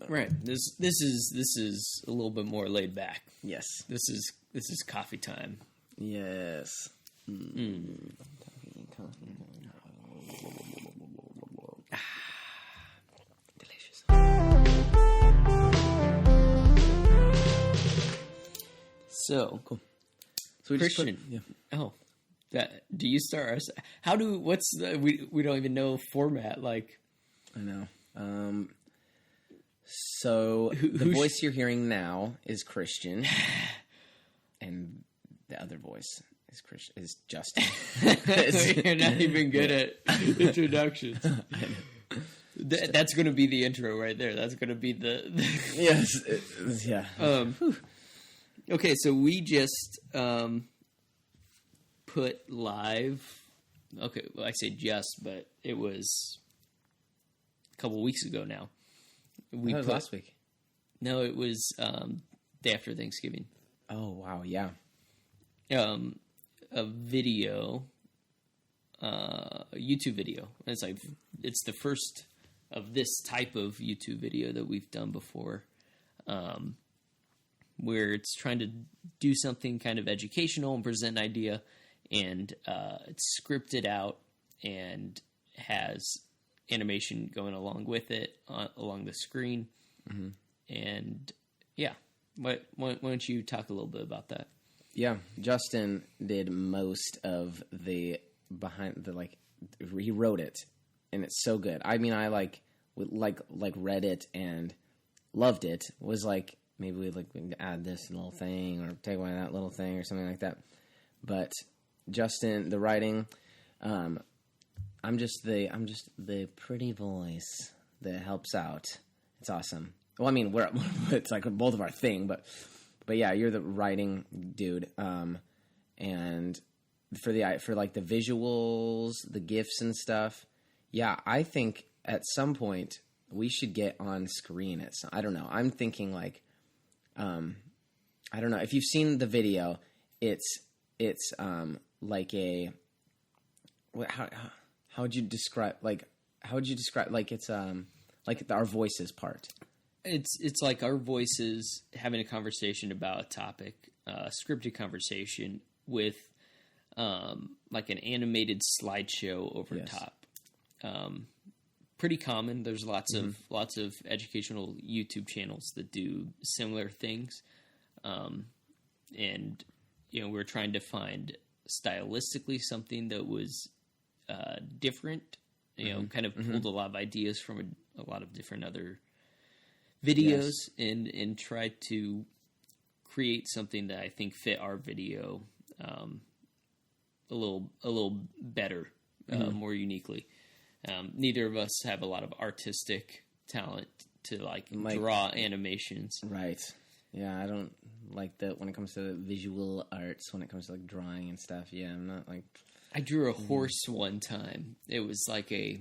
Right. This is a little bit more laid back. Yes. This is coffee time. Yes. Delicious. So Cool. So we Christian. Just Oh, do you start? We don't even know format. Like, I know. So the voice you're hearing now is Christian, and the other voice is Justin. You're not even good at introductions. That's going to be the intro right there. That's going to be the Yes. Yeah. Okay, so we just put live. Okay, well, I say just, but it was a couple weeks ago now. That was last week. No, it was day after Thanksgiving. Oh wow! Yeah. A video, a YouTube video. It's the first of this type of YouTube video that we've done before, where it's trying to do something kind of educational and present an idea, and it's scripted out and has animation going along with it along the screen. Mm-hmm. And yeah, why don't you talk a little bit about that? Yeah, Justin did most of the he wrote it, and it's so good. I mean, I read it and loved it. Was like, maybe we'd add this little thing or take away that little thing or something like that. But Justin, the writing, I'm just the pretty voice that helps out. It's awesome. Well, I mean, it's like both of our thing, but yeah, you're the writing dude. And for the visuals, the GIFs and stuff. Yeah, I think at some point we should get on screen. I don't know. I'm thinking like, I don't know if you've seen the video. It's like a how would you describe it's like our voices part. It's like our voices having a conversation about a topic, scripted conversation with like an animated slideshow over top. Pretty common. There's lots of educational YouTube channels that do similar things, and we're trying to find stylistically something that was different. Kind of pulled a lot of ideas from a lot of different other videos, and tried to create something that I think fit our video a little better, more uniquely. Neither of us have a lot of artistic talent to draw animations. Right. Yeah, I don't like that when it comes to visual arts, when it comes to like drawing and stuff. Yeah, I'm not like... I drew a horse one time. It was like a...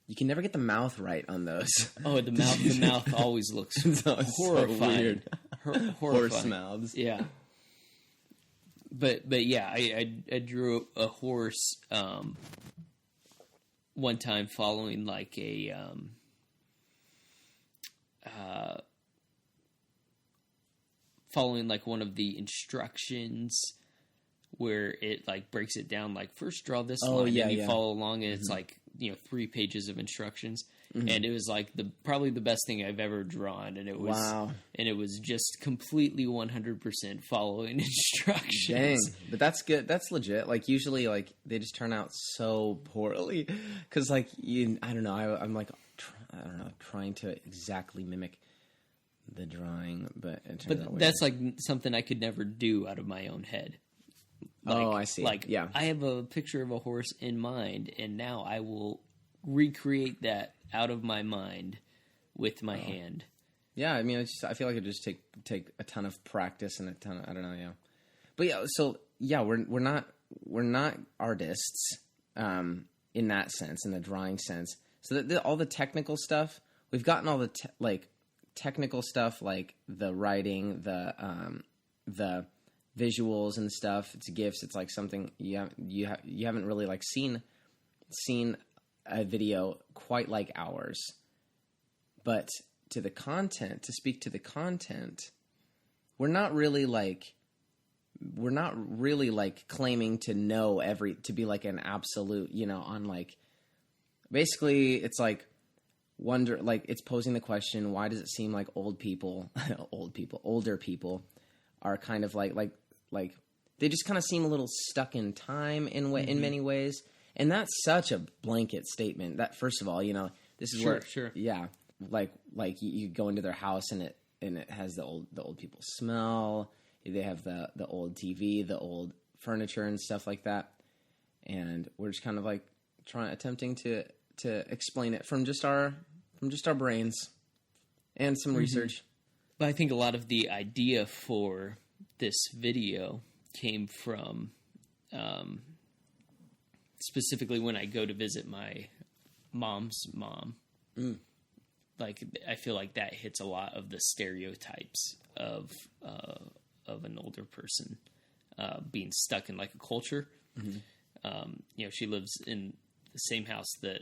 You can never get the mouth right on those. Oh, the mouth always looks horrifying. So weird. Horrifying. Horse mouths. Yeah. But yeah, I drew a horse one time following like a following like one of the instructions where it like breaks it down, like first draw this line and you follow along, and it's like 3 pages of instructions, and it was like probably the best thing I've ever drawn, and it was just completely 100% following instructions. Dang, but that's good. That's legit. Like usually, like they just turn out so poorly because like I don't know. I'm like trying to exactly mimic the drawing, but it turns out weird. That's like something I could never do out of my own head. I see. Like, yeah. I have a picture of a horse in mind, and now I will recreate that out of my mind with my hand. Yeah, I mean, I feel like it just take a ton of practice and a ton of, I don't know, yeah. But yeah, so yeah, we're not artists in that sense, in the drawing sense. So all the technical stuff, we've gotten all the technical stuff, like the writing, the visuals and stuff. It's GIFs. It's like something you haven't really like seen a video quite like ours. But the content, to speak to the content, we're not really like claiming to know to be like an absolute, on like, basically it's like it's posing the question, why does it seem like older people are kind of like they just kind of seem a little stuck in time in many ways. And that's such a blanket statement that, first of all, this is sure. Yeah. Like you go into their house and it has the old people smell. They have the old TV, the old furniture and stuff like that. And we're just kind of like attempting to explain it from just our brains and some research. But I think a lot of the idea for this video came from specifically when I go to visit my mom's mom. Like, I feel like that hits a lot of the stereotypes of an older person being stuck in like a culture. She lives in the same house that,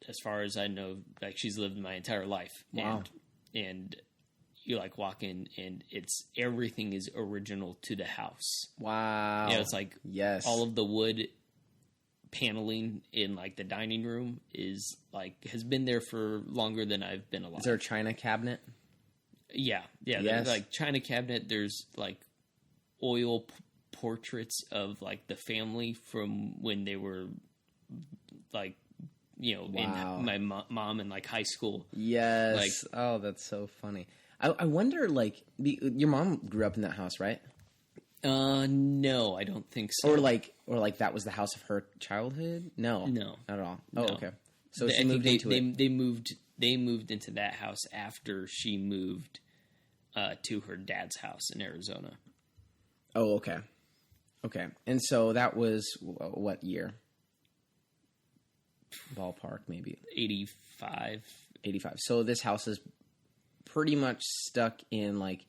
as far as I know, like she's lived my entire life. Wow. And you like walk in and everything is original to the house. Wow. It's like, yes, all of the wood paneling in like the dining room is like, has been there for longer than I've been alive. Is there a china cabinet? Yeah. Yes. Like china cabinet. There's like oil portraits of like the family from when they were like, wow, in my mom in like high school. Yes. Like, oh, that's so funny. I wonder, like, your mom grew up in that house, right? No, I don't think so. Or like that was the house of her childhood? No, not at all. Oh, No. Okay. So she moved into it. They moved into that house after she moved to her dad's house in Arizona. Oh, okay. Okay. And so that was what year? Ballpark, maybe 85. 85. So this house is pretty much stuck in like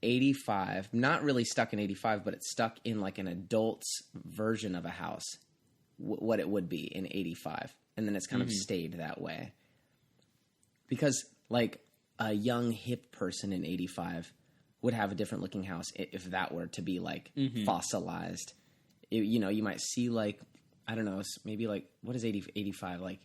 85. Not really stuck in 85, but it's stuck in like an adult's version of a house, what it would be in 85. And then it's kind of stayed that way. Because like a young hip person in 85 would have a different looking house if that were to be like fossilized. You might see like, I don't know, maybe like, what is 85 like?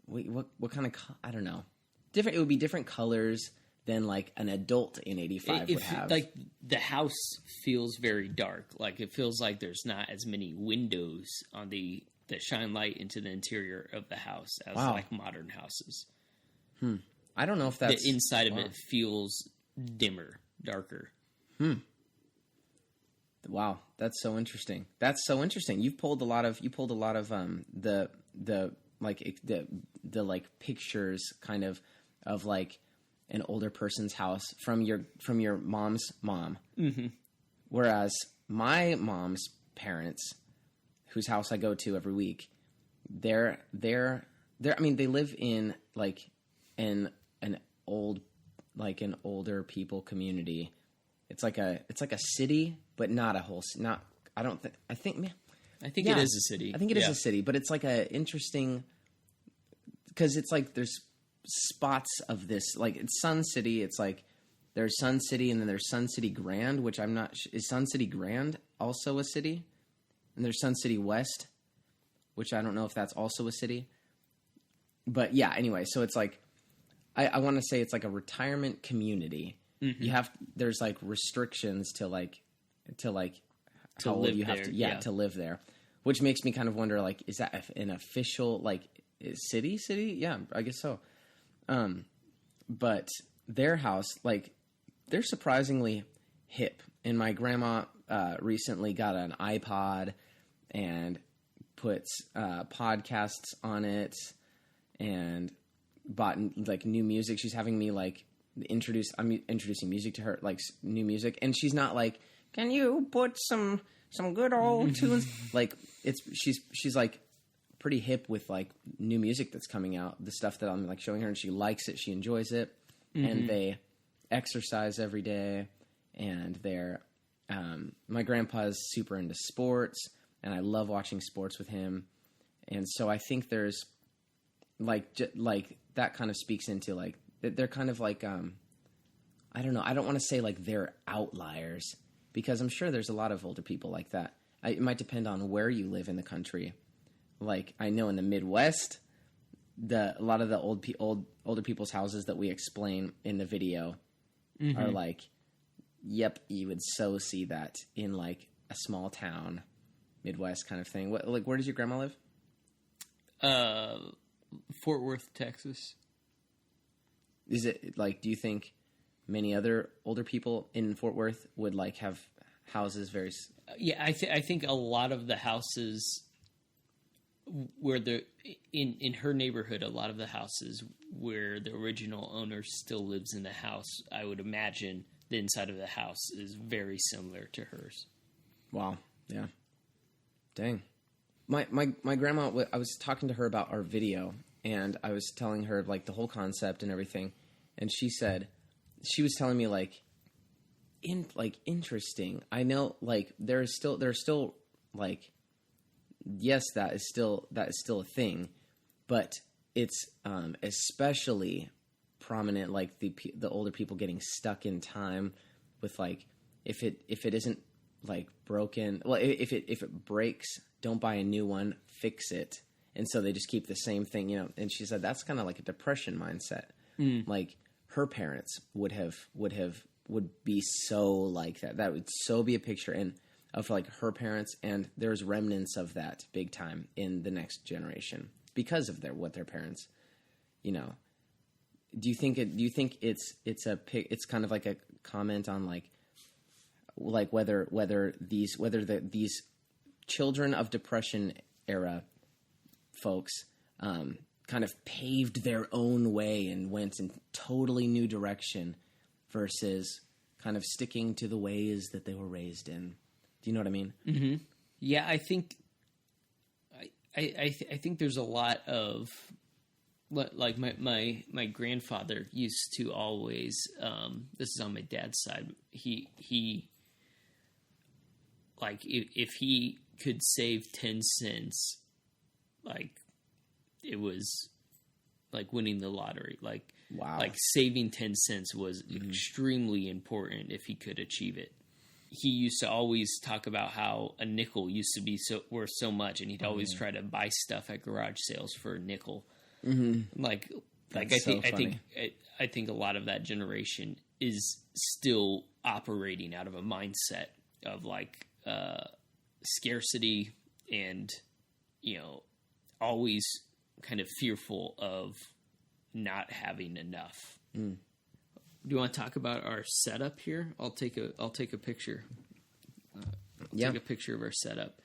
What kind of, I don't know. Different. It would be different colors than like an adult in 85 would have. Like the house feels very dark. Like it feels like there's not as many windows on that shine light into the interior of the house as like modern houses. I don't know if that's... The inside of it feels dimmer, darker. Wow, that's so interesting. You've pulled a lot of the pictures kind of like an older person's house from your mom's mom. Whereas my mom's parents, whose house I go to every week, they're I mean, they live in like an older people community. It's like a city, but not a whole. Not I don't think. I think it is a city. I think it is a city, but it's like a interesting because it's like there's spots of this. Like it's Sun City. It's like there's Sun City, and then there's Sun City Grand, which I'm not. Is Sun City Grand also a city? And there's Sun City West, which I don't know if that's also a city. But yeah, anyway, so it's like I want to say it's like a retirement community. There's like restrictions to how old you have to live there, which makes me kind of wonder, like, is that an official like city? Yeah, I guess so. But their house, like, they're surprisingly hip. And my grandma recently got an iPod and puts podcasts on it and bought like new music. She's having me like I'm introducing music to her, like new music, and she's not like, can you put some good old tunes? Like she's like pretty hip with like new music that's coming out, the stuff that I'm like showing her, and she likes it, she enjoys it. And they exercise every day, and they're my grandpa's super into sports, and I love watching sports with him. And so I think there's like that kind of speaks into like they're kind of like, I don't know. I don't want to say like they're outliers because I'm sure there's a lot of older people like that. It might depend on where you live in the country. Like I know in the Midwest, a lot of the older people's houses that we explain in the video are like, yep, you would so see that in like a small town, Midwest kind of thing. Like where does your grandma live? Fort Worth, Texas. Is it like? Do you think many other older people in Fort Worth would like have houses very? Yeah, I think a lot of the houses where in her neighborhood, a lot of the houses where the original owner still lives in the house, I would imagine the inside of the house is very similar to hers. Wow. Yeah. Dang. My grandma, I was talking to her about our video, and I was telling her like the whole concept and everything, and she was telling me like interesting. I know like there's still like, yes, that is still a thing, but it's especially prominent like the older people getting stuck in time with like if it isn't like broken, well, if it breaks, don't buy a new one, fix it. And so they just keep the same thing, you know. And she said that's kind of like a depression mindset. Like her parents would be so like that. That would so be a picture of like her parents, and there's remnants of that big time in the next generation because of what their parents, you know. Do you think it's kind of like a comment on like whether these children of Depression era folks kind of paved their own way and went in totally new direction versus kind of sticking to the ways that they were raised in. Do you know what I mean? Mm-hmm. Yeah, I think I think there's a lot of like my grandfather used to always this is on my dad's side. He like if he could save 10 cents, like it was like winning the lottery. Like wow. Like saving 10 cents was extremely important if he could achieve it. He used to always talk about how a nickel used to be worth so much, and he'd always try to buy stuff at garage sales for a nickel. Like I think a lot of that generation is still operating out of a mindset of like scarcity and, you know, always kind of fearful of not having enough. Do you want to talk about our setup here? I'll take a picture. Take a picture of our setup.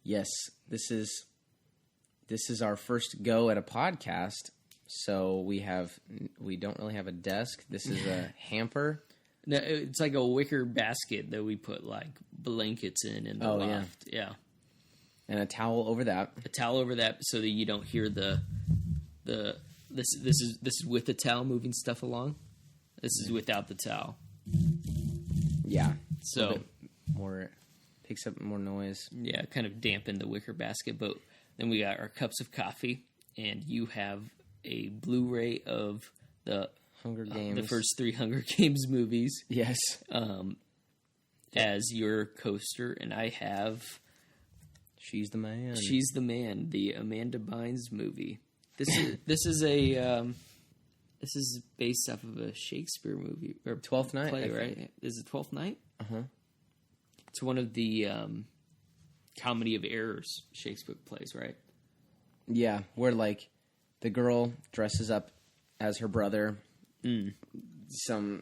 Yes, this is our first go at a podcast. So we don't really have a desk. This is a hamper. No, it's like a wicker basket that we put like blankets in the loft. Yeah. And a towel over that. A towel over that so that you don't hear this is with the towel moving stuff along. This is without the towel. Yeah. So picks up more noise. Yeah, kind of dampen the wicker basket. But then we got our cups of coffee, and you have a Blu-ray of the Hunger Games, the first 3 Hunger Games movies. Yes. As your coaster, and I have She's the Man. She's the Man, the Amanda Bynes movie. This is based off of a Shakespeare movie or Twelfth Night, play, right? Is it 12th Night? Uh-huh. It's one of the Comedy of Errors Shakespeare plays, right? Yeah, where like the girl dresses up as her brother. I don't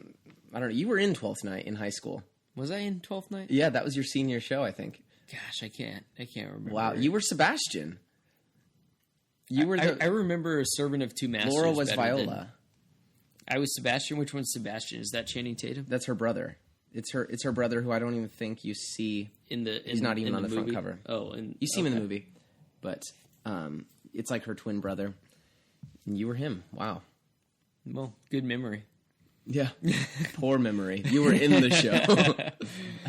know. You were in 12th Night in high school. Was I in 12th Night? Yeah, that was your senior show, I think. Gosh, I can't remember. Wow, you were Sebastian. You were. I remember a servant of two masters. Laura was Viola. I was Sebastian. Which one's Sebastian? Is that Channing Tatum? That's her brother. It's her brother, who I don't even think you see he's not even on the front cover. Oh, you see him in the movie, but it's like her twin brother. And you were him. Wow. Well, good memory. Yeah. Poor memory. You were in the show.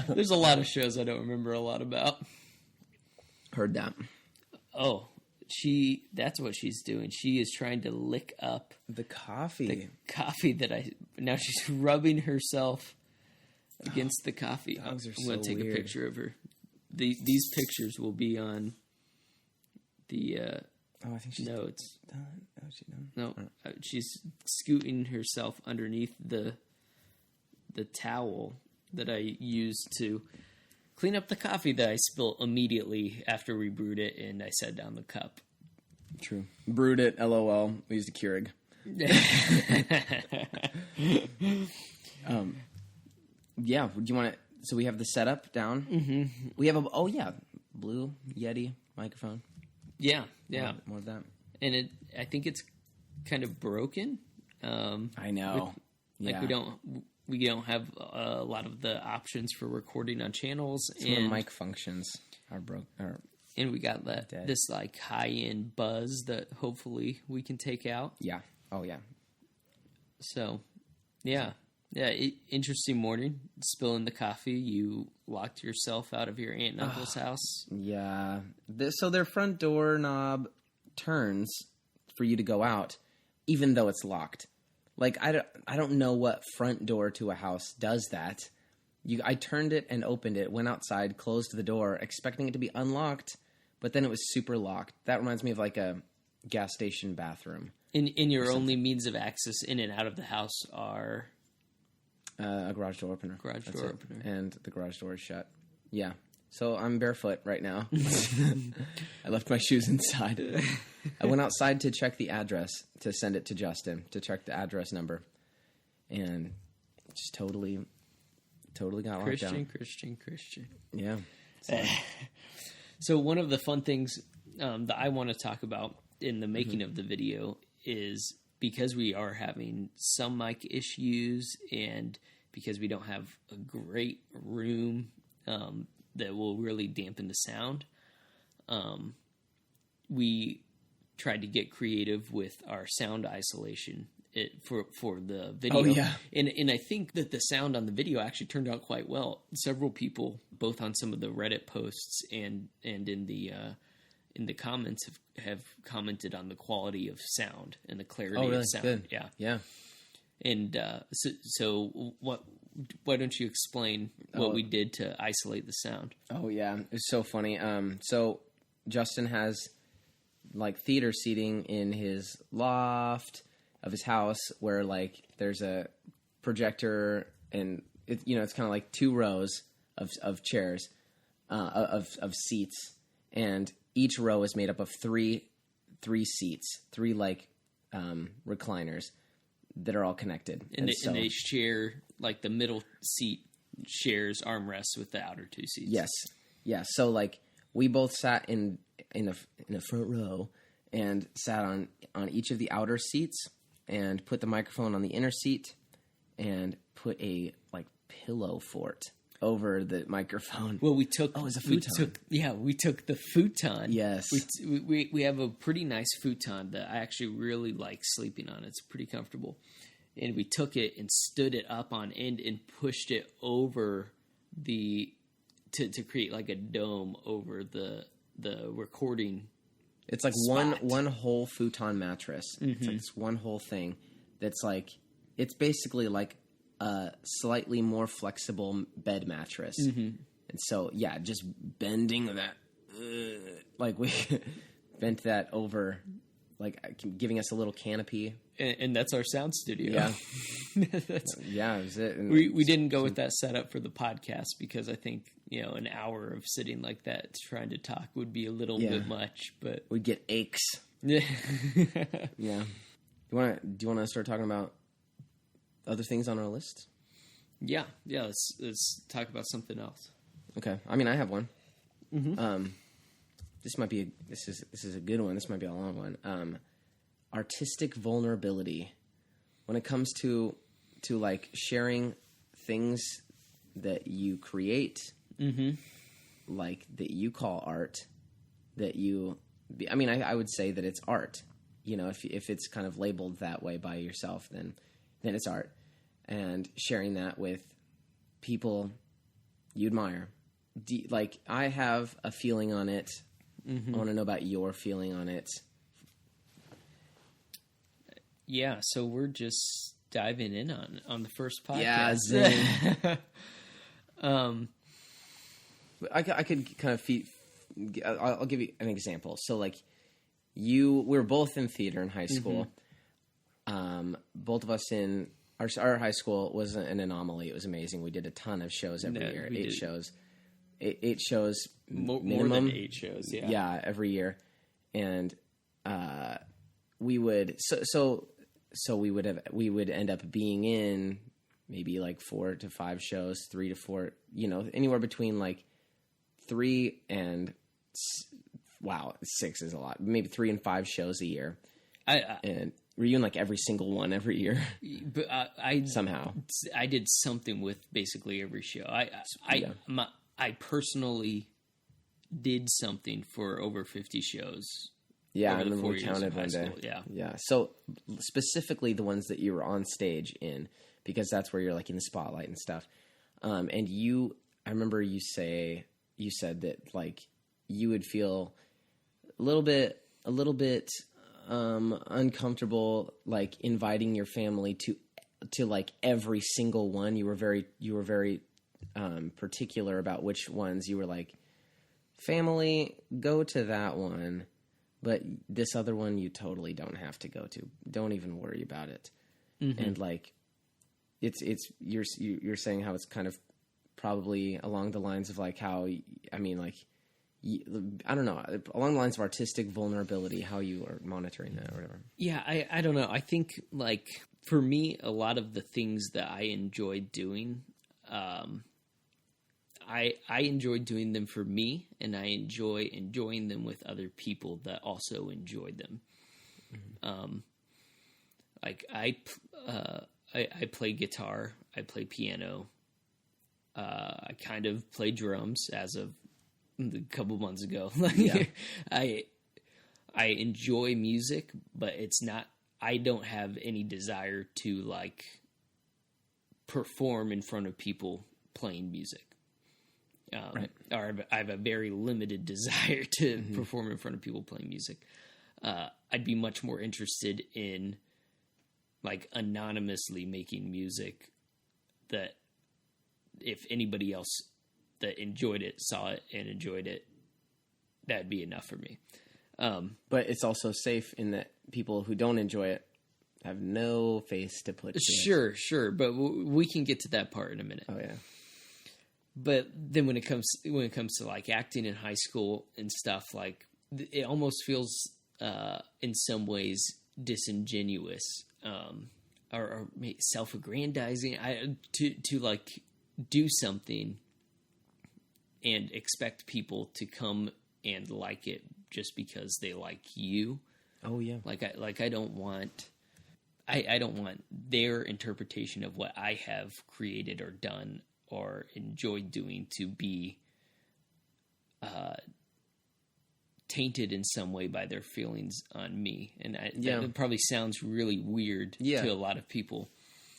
There's a lot of shows I don't remember a lot about. Heard that. Oh, that's what she's doing. She is trying to lick up the coffee. Now she's rubbing herself against the coffee. Dogs are I'm going to take weird. a picture of her. These pictures will be on the I think she's notes. done. Oh, she done? No, she's scooting herself underneath the towel that I used to clean up the coffee that I spilled immediately after we brewed it and I set down the cup. True. Brewed it, LOL. We used a Keurig. Yeah, do you want to... So we have the setup down. Mm-hmm. We have blue Yeti microphone. Yeah. More of that. And I think it's kind of broken. I know. We don't have a lot of the options for recording on channels. Some of the mic functions are broke. And we got this like high-end buzz that hopefully we can take out. Yeah. Oh, yeah. So, yeah. Interesting morning. Spilling the coffee. You locked yourself out of your aunt and uncle's house. Yeah. So their front door knob turns for you to go out, even though it's locked. Like, I don't know what front door to a house does that. I turned it and opened it, went outside, closed the door, expecting it to be unlocked, but then it was super locked. That reminds me of like a gas station bathroom. And your only means of access in and out of the house are... a garage door opener. And the garage door is shut. Yeah. So I'm barefoot right now. I left my shoes inside. I went outside to check the address, to send it to Justin, to check the address number. And just totally got locked down. Christian. Yeah. So one of the fun things that I want to talk about in the making of the video is because we are having some mic issues and because we don't have a great room that will really dampen the sound, we tried to get creative with our sound isolation for the video. Oh, yeah. And I think that the sound on the video actually turned out quite well. Several people, both on some of the Reddit posts and in the comments, have commented on the quality of sound and the clarity of sound. Good. Yeah. And so why don't you explain what we did to isolate the sound? Oh, yeah. It's so funny. So Justin has like theater seating in his loft of his house where like there's a projector and it's kind of like 2 rows of chairs, of seats, and each row is made up of three seats, 3 like recliners that are all connected. And they share, like the middle seat shares armrests with the outer 2 seats. Yes. Yeah. So like we both sat in the front row and sat on each of the outer seats and put the microphone on the inner seat and put a like pillow fort over the microphone. Well, we took... Oh, it was a futon. We took the futon. Yes. We have a pretty nice futon that I actually really like sleeping on. It's pretty comfortable. And we took it and stood it up on end and pushed it over to create like a dome over the recording. It's like spot. one whole futon mattress. It's like this one whole thing that's like... It's basically like a slightly more flexible bed mattress. And so, yeah, just bending that, like we bent that over, like giving us a little canopy. And that's our sound studio. Yeah. Yeah, it was it. And we didn't go with that setup for the podcast because I think, an hour of sitting like that trying to talk would be a little bit much, but we'd get aches. Yeah. Yeah. Do you want to start talking about other things on our list? Yeah. Let's talk about something else. Okay. I mean, I have one. This is a good one. This might be a long one. Artistic vulnerability. When it comes to like sharing things that you create, like that you call art, I would say that it's art. If it's kind of labeled that way by yourself, then it's art. And sharing that with people you admire. Like, I have a feeling on it I want to know about your feeling on it. Yeah, so we're just diving in on the first podcast. Yeah, zing. I could kind of I'll give you an example. So, like, we were both in theater in high school. Both of us in our high school was an anomaly. It was amazing. We did a ton of shows every year. 8 shows minimum. More than 8 shows, yeah. Yeah, every year. And we would we would end up being in maybe like 4 to 5 shows, 3 to 4, anywhere between like 3 and 6 is a lot. Maybe 3 and 5 shows a year. And were you in like every single one every year? But somehow I did something with basically every show. I personally did something for over 50 shows. Yeah, I remember we counted one day. Yeah. Yeah. So specifically the ones that you were on stage in, because that's where you're like in the spotlight and stuff. And I remember you said that like you would feel a little bit uncomfortable like inviting your family to like every single one. You were very particular about which ones you were like, family, go to that one, but this other one you totally don't have to go to. Don't even worry about it. And like you're saying how it's kind of probably along the lines of like how, I mean, like, I don't know, along the lines of artistic vulnerability, how you are monitoring that or whatever. Yeah, I don't know. I think like for me, a lot of the things that I enjoyed doing, I enjoy doing them for me, and I enjoy enjoying them with other people that also enjoy them. Like I play guitar, I play piano, I kind of play drums as of a couple months ago. I enjoy music, but it's not. I don't have any desire to like perform in front of people playing music. Or I have a very limited desire to perform in front of people playing music. I'd be much more interested in like anonymously making music that if anybody else that enjoyed it, saw it and enjoyed it, that'd be enough for me. But it's also safe in that people who don't enjoy it have no face to put to it. Sure. But we can get to that part in a minute. Oh yeah. But then when it comes to like acting in high school and stuff, like it almost feels in some ways disingenuous or self-aggrandizing to like do something and expect people to come and like it just because they like you. Oh yeah. I don't want their interpretation of what I have created or done or enjoyed doing to be tainted in some way by their feelings on me. And that probably sounds really weird to a lot of people.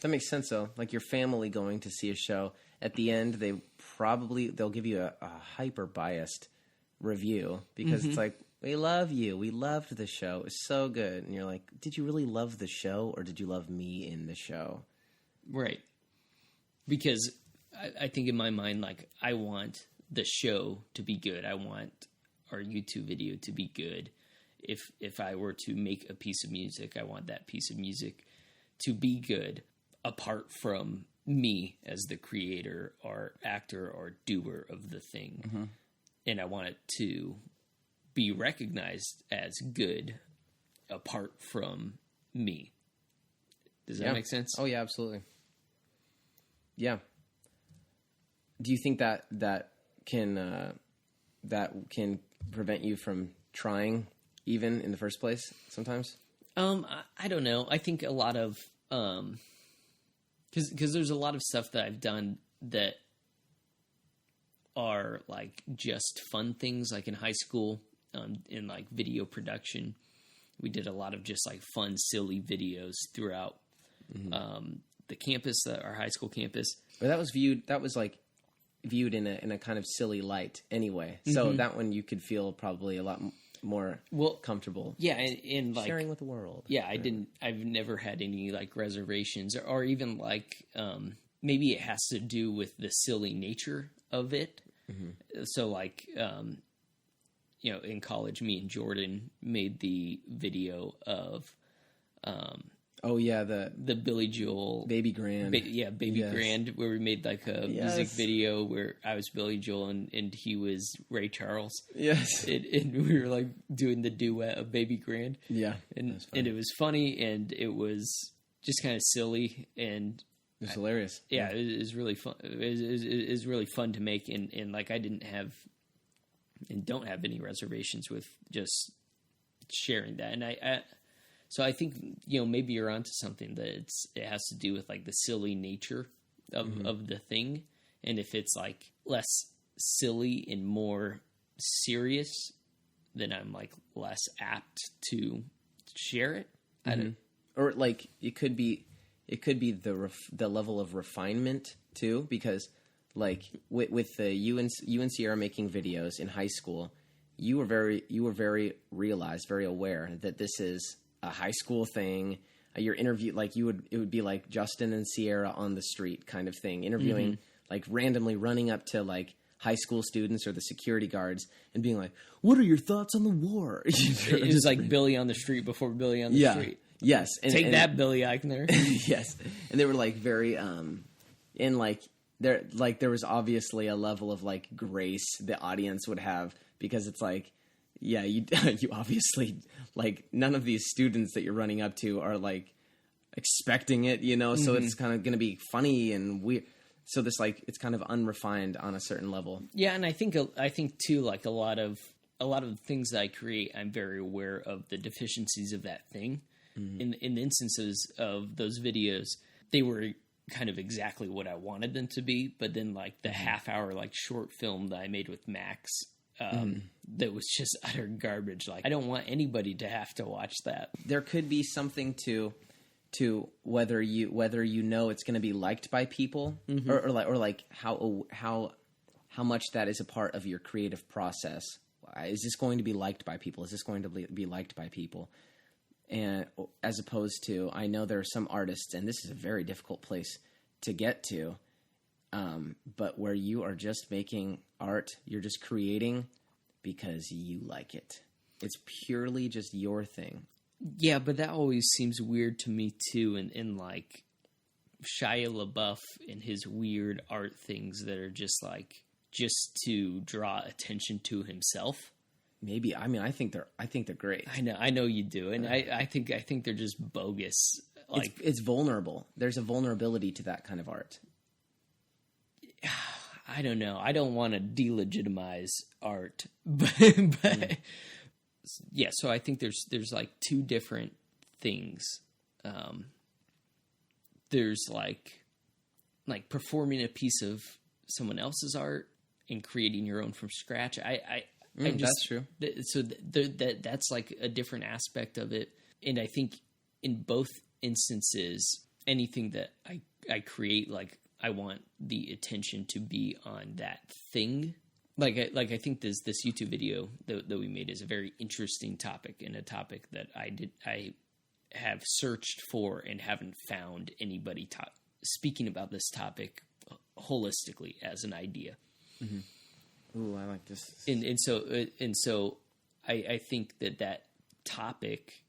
That makes sense though. Like your family going to see a show, at the end they'll give you a hyper biased review because it's like, we love you. We loved the show. It was so good. And you're like, did you really love the show or did you love me in the show? Right. Because I think in my mind, like, I want the show to be good. I want our YouTube video to be good. If I were to make a piece of music, I want that piece of music to be good apart from me as the creator or actor or doer of the thing. And I want it to be recognized as good apart from me. Does that make sense? Oh, yeah, absolutely. Yeah. Do you think that can prevent you from trying even in the first place sometimes? I don't know. I think a lot of because there's a lot of stuff that I've done that are like just fun things. Like in high school, in like video production, we did a lot of just like fun, silly videos throughout the campus, our high school campus. But that was viewed. That was like viewed in a kind of silly light anyway. So that one you could feel probably a lot more comfortable. Yeah, and like sharing with the world. Yeah, I've never had any like reservations or even like maybe it has to do with the silly nature of it. So like in college, me and Jordan made the video of the Billy Joel Baby Grand. Baby Grand, where we made like a music video where I was Billy Joel and he was Ray Charles. Yes. And we were like doing the duet of Baby Grand. Yeah. And it was funny and it was just kind of silly and it was hilarious. Yeah, it was really fun. It was really fun to make and like I didn't have and don't have any reservations with just sharing that. And so I think, maybe you're onto something that it has to do with like the silly nature of the thing. And if it's like less silly and more serious, then I'm like less apt to share it. I don't. Or like it could be the level of refinement too, because like with the you and Sierra making videos in high school, you were very realized, very aware that this is a high school thing. Your interview, like it would be like Justin and Sierra on the street kind of thing, interviewing like randomly running up to like high school students or the security guards and being like, "What are your thoughts on the war?" It was like Billy on the street before Billy on the street. Yes. Take that, Billy Eichner. Yes. And they were like very, and like there was obviously a level of like grace the audience would have because it's like, yeah, you obviously like none of these students that you're running up to are like expecting it, so it's kind of going to be funny and weird. So this like, it's kind of unrefined on a certain level. Yeah. And I think too, like a lot of the things that I create, I'm very aware of the deficiencies of that thing. In the instances of those videos, they were kind of exactly what I wanted them to be. But then like the half-hour like short film that I made with Max, that was just utter garbage. Like I don't want anybody to have to watch that. There could be something to whether you know it's going to be liked by people, or like how much that is a part of your creative process. Is this going to be liked by people? Is this going to be liked by people? And as opposed to, I know there are some artists, and this is a very difficult place to get to, but where you are just making art, you're just creating because you like it. It's purely just your thing. Yeah, but that always seems weird to me too, and like Shia LaBeouf and his weird art things that are just to draw attention to himself. Maybe. I mean, I think they're great. I know you do, and I think they're just bogus. Like it's vulnerable. There's a vulnerability to that kind of art. I don't know. I don't want to delegitimize art, but yeah. So I think there's like two different things. There's like performing a piece of someone else's art and creating your own from scratch. That's true. So that's like a different aspect of it. And I think in both instances, anything that I create, like I want the attention to be on that thing. Like I think this YouTube video that we made is a very interesting topic, and a topic that I have searched for and haven't found anybody speaking about this topic holistically as an idea. Mm-hmm. Ooh, I like this. And so I think that topic,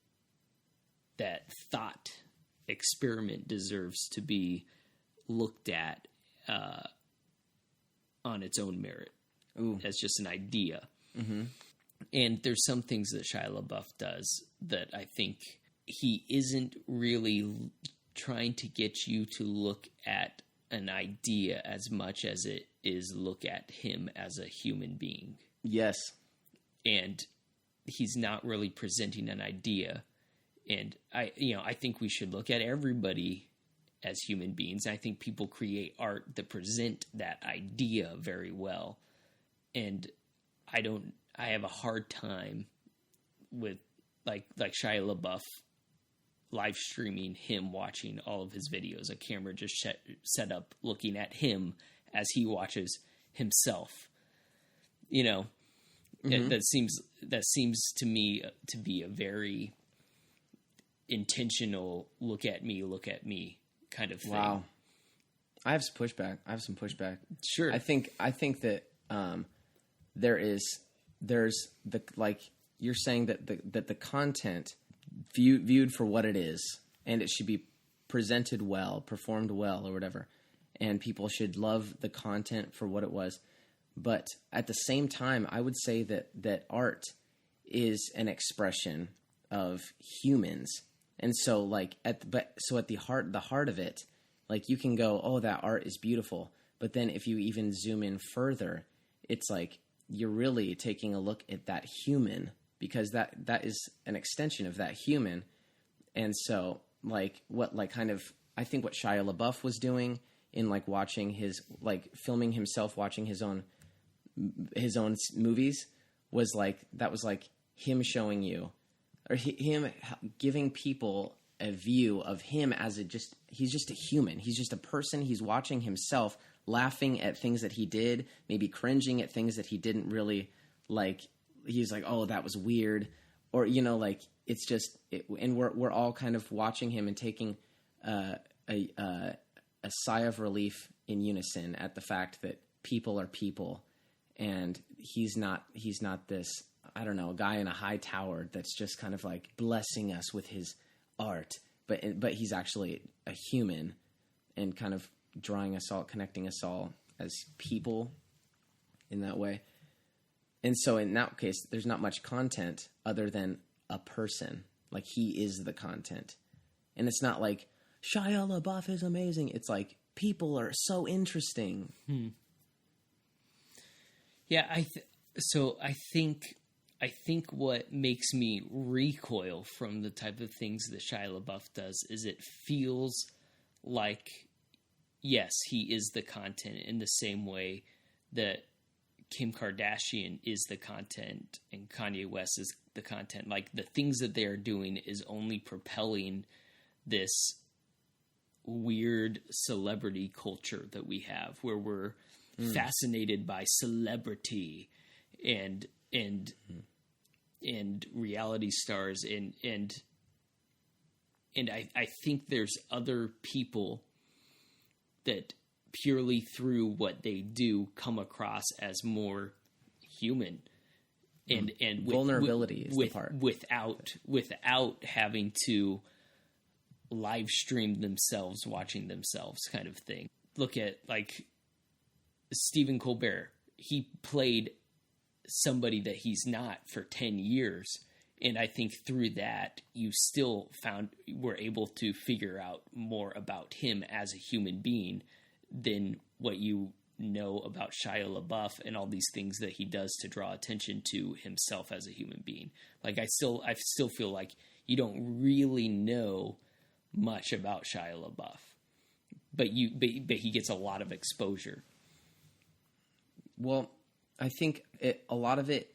that thought experiment deserves to be looked at on its own merit. Ooh. As just an idea. Mm-hmm. And there's some things that Shia LaBeouf does that I think he isn't really trying to get you to look at an idea as much as it is look at him as a human being. Yes. And he's not really presenting an idea. And I think we should look at everybody as human beings. I think people create art that present that idea very well. And I have a hard time with like Shia LaBeouf live streaming him watching all of his videos, a camera just set up looking at him as he watches himself. You know, that seems to me to be a very intentional look at me kind of thing. Wow. I have some pushback. Sure. I think that there's the, like you're saying that the content viewed for what it is, and it should be presented well, performed well, or whatever, and people should love the content for what it was. But at the same time, I would say that art is an expression of humans, and so like at the heart of it, like you can go, oh, that art is beautiful, but then if you even zoom in further, it's like you're really taking a look at that human, because that is an extension of that human. And so like I think what Shia LaBeouf was doing in like watching filming himself watching his own movies was like him showing you, or him giving people a view of him as he's just a human. He's just a person. He's watching himself, laughing at things that he did, maybe cringing at things that he didn't really like. He's like, oh, that was weird. Or, like it's just, and we're all kind of watching him and taking a sigh of relief in unison at the fact that people are people. And he's not this, I don't know, a guy in a high tower that's just kind of like blessing us with his art, but he's actually a human, and kind of drawing us all, connecting us all as people in that way. And so in that case, there's not much content other than a person. Like he is the content. And it's not like Shia LaBeouf is amazing. It's like people are so interesting. Yeah, I think what makes me recoil from the type of things that Shia LaBeouf does is it feels like, yes, he is the content in the same way that Kim Kardashian is the content and Kanye West is the content. Like the things that they are doing is only propelling this weird celebrity culture that we have, where we're fascinated by celebrity and reality stars, and I think there's other people that purely through what they do come across as more human, and vulnerability is the part, without having to live stream themselves watching themselves, kind of thing. Look at like Stephen Colbert. He played somebody that he's not for 10 years. And I think through that, you still were able to figure out more about him as a human being than what you know about Shia LaBeouf and all these things that he does to draw attention to himself as a human being. Like I still feel like you don't really know much about Shia LaBeouf, but he gets a lot of exposure. Well, I think a lot of it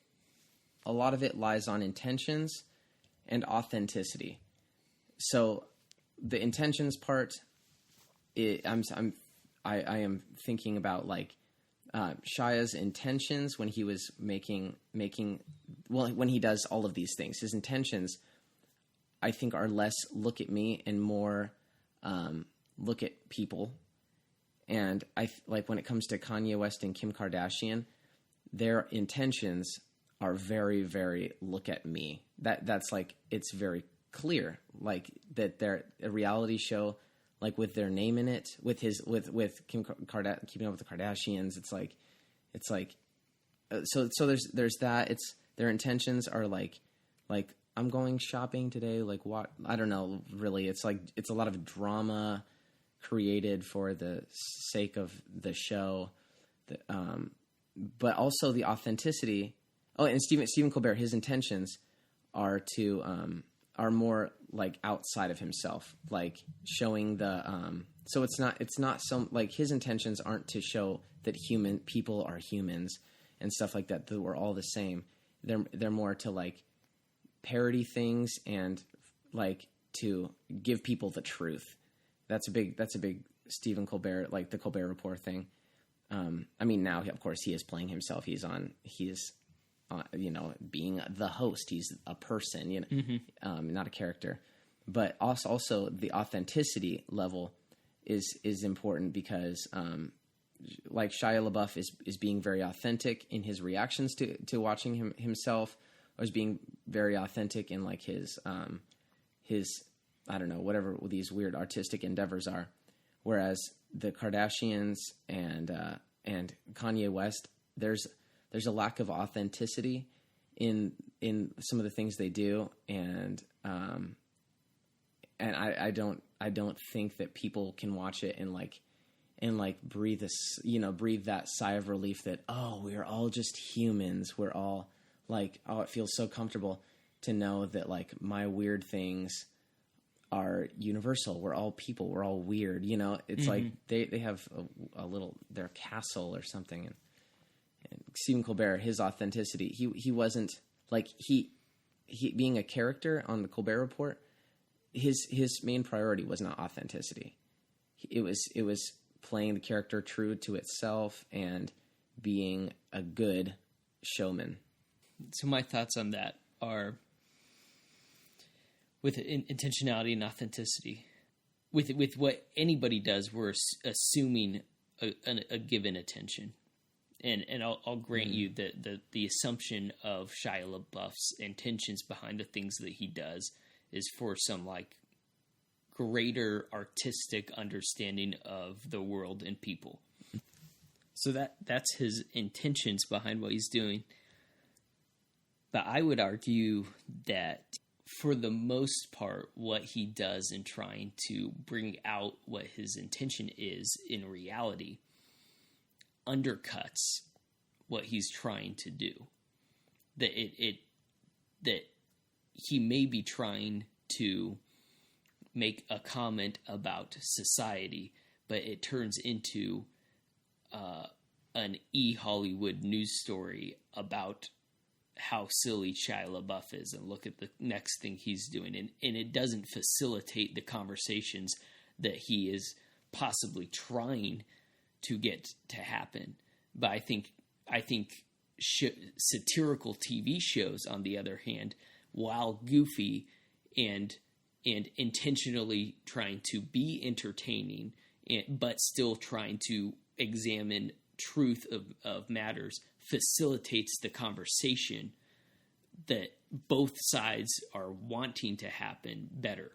lies on intentions and authenticity. So the intentions part, I am thinking about like Shia's intentions when he was making when he does all of these things. His intentions, I think, are less look at me and more look at people. And like when it comes to Kanye West and Kim Kardashian, their intentions are very, very look at me. That's like, it's very clear, like that they're a reality show, like with their name in it, with Kim Kardashian, Keeping Up with the Kardashians. It's like, so there's that. It's their intentions are like I'm going shopping today. Like what? I don't know. Really, it's like it's a lot of drama created for the sake of the show. But also the authenticity. Oh, and Stephen Colbert, his intentions are more like outside of himself, like showing the. So it's not some like his intentions aren't to show that people are humans and stuff like that. That we're all the same. They're more to like parody things and like to give people the truth. That's a big Stephen Colbert, like the Colbert Report thing. I mean, now of course he is playing himself. He's being the host. He's a person, not a character. But also the authenticity level is important because, like Shia LaBeouf is being very authentic in his reactions to watching himself, or is being very authentic in like his I don't know, whatever these weird artistic endeavors are. Whereas the Kardashians and Kanye West, there's a lack of authenticity in some of the things they do, and I don't think that people can watch it and breathe that sigh of relief that, oh, we're all just humans. We're all like, oh, it feels so comfortable to know that like my weird things are universal. We're all people. We're all weird. It's like they have a little, their castle or something. And Stephen Colbert, his authenticity, he wasn't like he being a character on the Colbert Report. His main priority was not authenticity. It was playing the character true to itself and being a good showman. So my thoughts on that are, with intentionality and authenticity, with what anybody does, we're assuming a given attention, and I'll grant you that the assumption of Shia LaBeouf's intentions behind the things that he does is for some like greater artistic understanding of the world and people. So that's his intentions behind what he's doing. But I would argue that for the most part, what he does in trying to bring out what his intention is in reality undercuts what he's trying to do. That that he may be trying to make a comment about society, but it turns into an Hollywood news story about how silly Shia LaBeouf is, and look at the next thing he's doing. And it doesn't facilitate the conversations that he is possibly trying to get to happen. But I think satirical TV shows, on the other hand, while goofy and intentionally trying to be entertaining, but still trying to examine truth of matters, facilitates the conversation that both sides are wanting to happen better.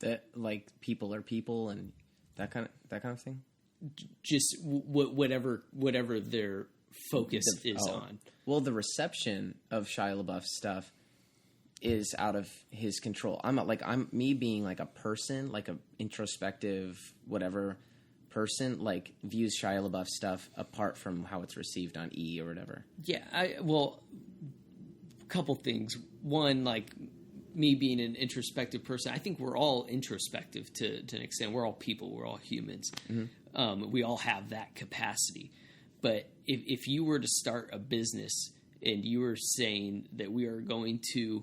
That like people are people and that kind of thing. Just whatever their focus is on. Well, the reception of Shia LaBeouf's stuff is out of his control. I'm me being like a person, like a introspective whatever person, like views Shia LaBeouf stuff apart from how it's received on E or whatever. Yeah, a couple things. One, like me being an introspective person, I think we're all introspective to an extent. We're all people. We're all humans. Mm-hmm. We all have that capacity. But if you were to start a business and you were saying that we are going to,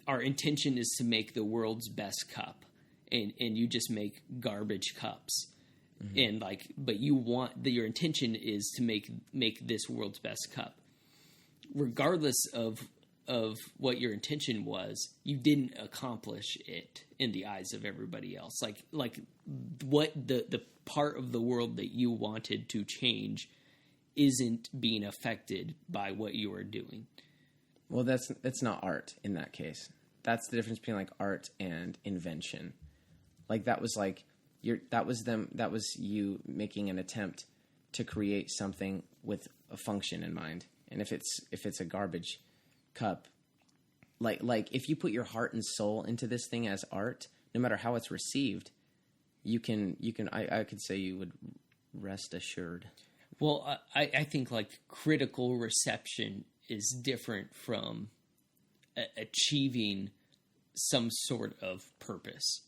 our intention is to make the world's best cup, and you just make garbage cups, mm-hmm. and but you want that your intention is to make this world's best cup, regardless of what your intention was, you didn't accomplish it in the eyes of everybody else. Like what the part of the world that you wanted to change isn't being affected by what you are doing. Well, that's not art in that case. That's the difference between like art and invention. Like that was you making an attempt to create something with a function in mind. And if it's a garbage cup, like if you put your heart and soul into this thing as art, no matter how it's received, I could say you would rest assured. Well, I think like critical reception is different from achieving some sort of purpose.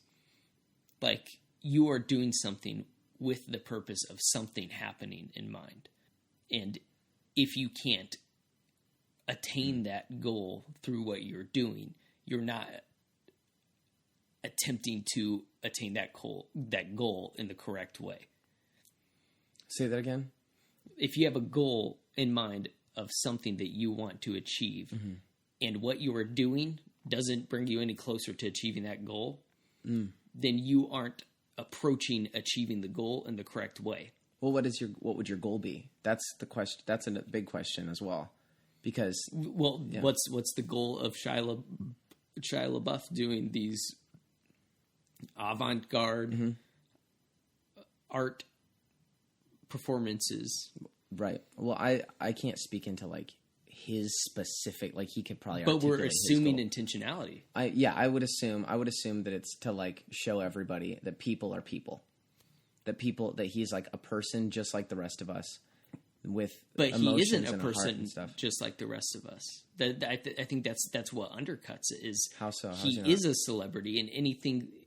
Like you are doing something with the purpose of something happening in mind. And if you can't attain that goal through what you're doing, you're not attempting to attain that goal in the correct way. Say that again. If you have a goal in mind of something that you want to achieve, and what you are doing doesn't bring you any closer to achieving that goal, then you aren't approaching achieving the goal in the correct way. Well, what would your goal be? That's the question. That's a big question as well, because what's the goal of Shia LaBeouf doing these avant-garde art performances? Right. Well, I can't speak into like his specific, like he could probably. But we're assuming intentionality. I would assume that it's to like show everybody that people are people, that he's like a person just like the rest of us, with but he isn't a and person stuff. just like the rest of us. I think that's what undercuts it. Is how so? He is a celebrity, and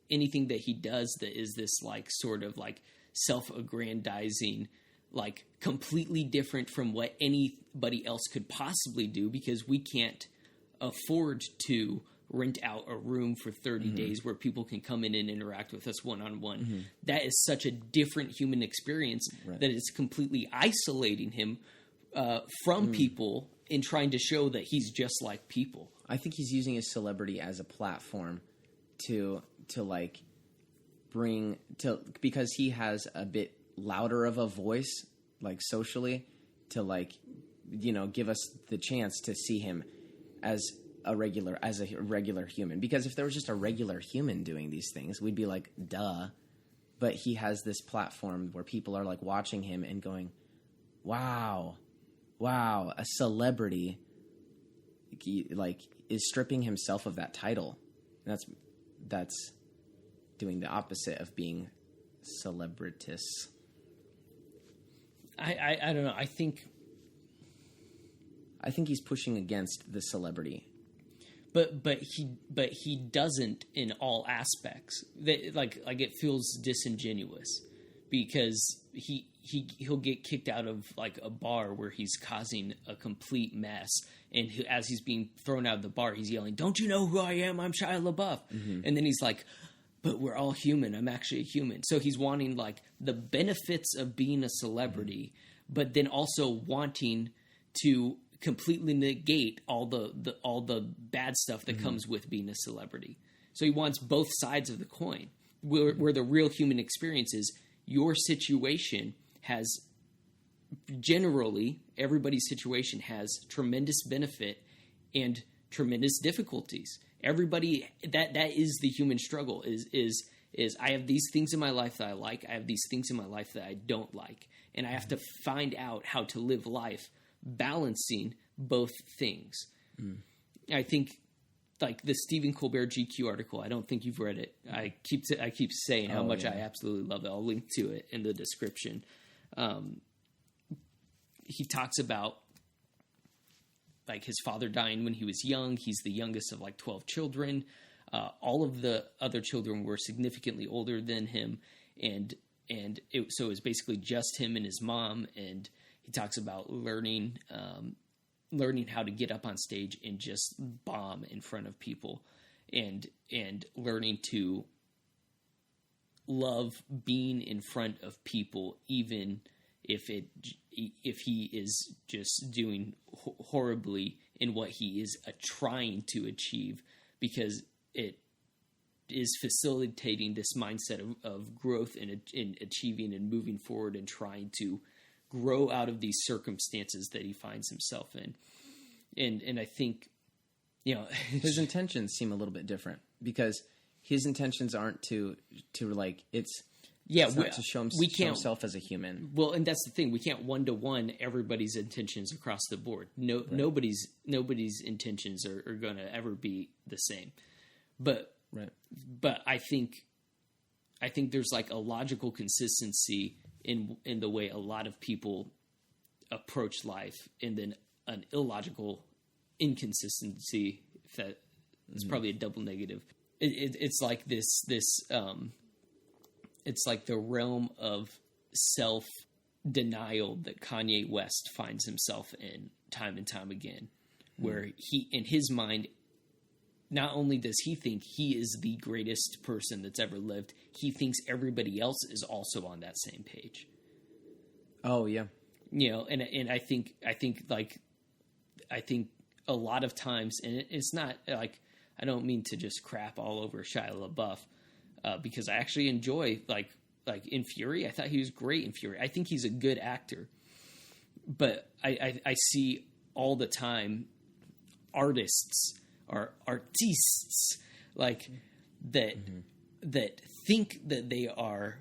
anything that he does that is this like sort of like self-aggrandizing, like completely different from what anybody else could possibly do, because we can't afford to rent out a room for 30 days where people can come in and interact with us one-on-one. That is such a different human experience that it's completely isolating him from people and trying to show that he's just like people. I think he's using his celebrity as a platform to like because he has a bit louder of a voice, like socially, to like, give us the chance to see him as a regular human. Because if there was just a regular human doing these things, we'd be like, duh. But he has this platform where people are like watching him and going, wow, a celebrity like is stripping himself of that title. And that's doing the opposite of being celebritous. I don't know. I think he's pushing against the celebrity. But he doesn't in all aspects. Like it feels disingenuous, because he'll get kicked out of like a bar where he's causing a complete mess, and as he's being thrown out of the bar, he's yelling, "Don't you know who I am? I'm Shia LaBeouf." And then he's like, "But we're all human. I'm actually a human." So he's wanting like the benefits of being a celebrity, but then also wanting to completely negate all the bad stuff that comes with being a celebrity. So he wants both sides of the coin, where the real human experience is your situation has, generally, everybody's situation has tremendous benefit and tremendous difficulties. Everybody, that is the human struggle, is I have these things in my life that I like, I have these things in my life that I don't like, and I have to find out how to live life balancing both things. I think, like the Stephen Colbert GQ article, I don't think you've read it. I keep saying how much I absolutely love it. I'll link to it in the description. He talks about like his father dying when he was young. He's the youngest of like 12 children. All of the other children were significantly older than him, so it was basically just him and his mom. And he talks about learning how to get up on stage and just bomb in front of people, and learning to love being in front of people, even if he is just doing horribly in what he is trying to achieve, because it is facilitating this mindset of growth and achieving and moving forward and trying to grow out of these circumstances that he finds himself in. And I think, his intentions seem a little bit different, because his intentions aren't to like, it's not to show himself as a human. Well, and that's the thing. We can't one-to-one everybody's intentions across the board. Nobody's intentions are going to ever be the same. But I think there's like a logical consistency in the way a lot of people approach life, and then an illogical inconsistency. If that is probably a double negative. It's like this. It's like the realm of self denial that Kanye West finds himself in time and time again, where he, in his mind, not only does he think he is the greatest person that's ever lived, he thinks everybody else is also on that same page. Oh yeah. And I think a lot of times, and it's not like, I don't mean to just crap all over Shia LaBeouf, because I actually enjoy like in Fury. I thought he was great in Fury. I think he's a good actor, but I see all the time artists or artistes like that that think that they are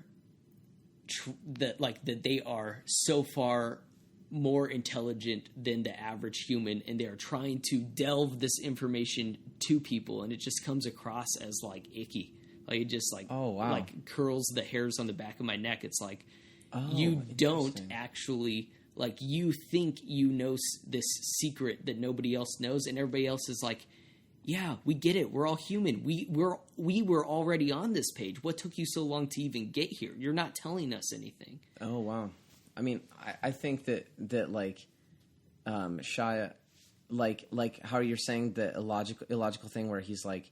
that they are so far more intelligent than the average human, and they are trying to delve this information to people, and it just comes across as like icky. Like it just like, oh wow, like curls the hairs on the back of my neck. It's like, oh, you don't actually, like, you think you know this secret that nobody else knows, and everybody else is like, yeah, we get it. We're all human. We were already on this page. What took you so long to even get here? You're not telling us anything. Oh wow. I mean, I think that like Shia, like how you're saying the illogical thing where he's like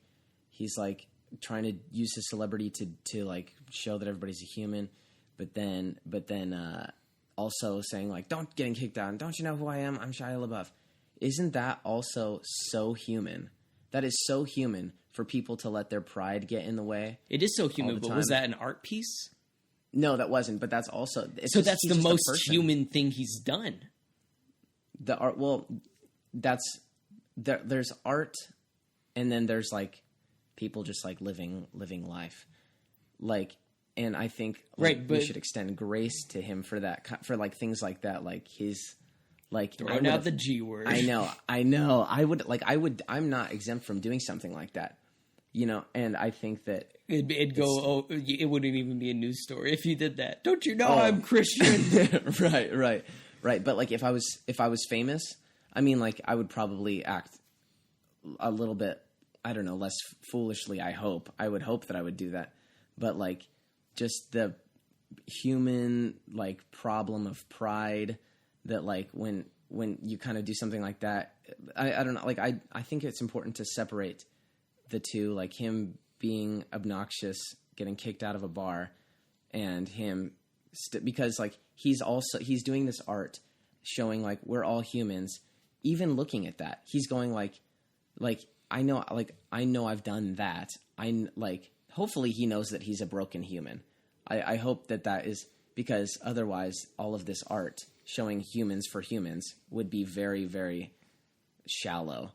trying to use his celebrity to like show that everybody's a human, but then also saying like, don't getting kicked out, and don't you know who I am? I'm Shia LaBeouf. Isn't that also so human? That is so human for people to let their pride get in the way. It is so human, but was that an art piece? No, that wasn't. But that's also that's the most human thing he's done. The art. Well, there's art, and then there's like people just like living life, like. And I think but we should extend grace to him for that, for like things like that, like his. Like throwing out the G word. I know. I'm not exempt from doing something like that, and I think that it wouldn't even be a news story if you did that. Don't you know I'm Christian? Right. But like if I was famous, I mean, like I would probably act a little bit, I don't know, less foolishly. I would hope that I would do that, but like just the human like problem of pride. That like when you kind of do something like that, I don't know, like I think it's important to separate the two, like him being obnoxious, getting kicked out of a bar, and him because like he's doing this art showing like we're all humans. Even looking at that, he's going like I know I've done that. I like hopefully he knows that he's a broken human. I hope that is because otherwise all of this art showing humans for humans would be very, very shallow,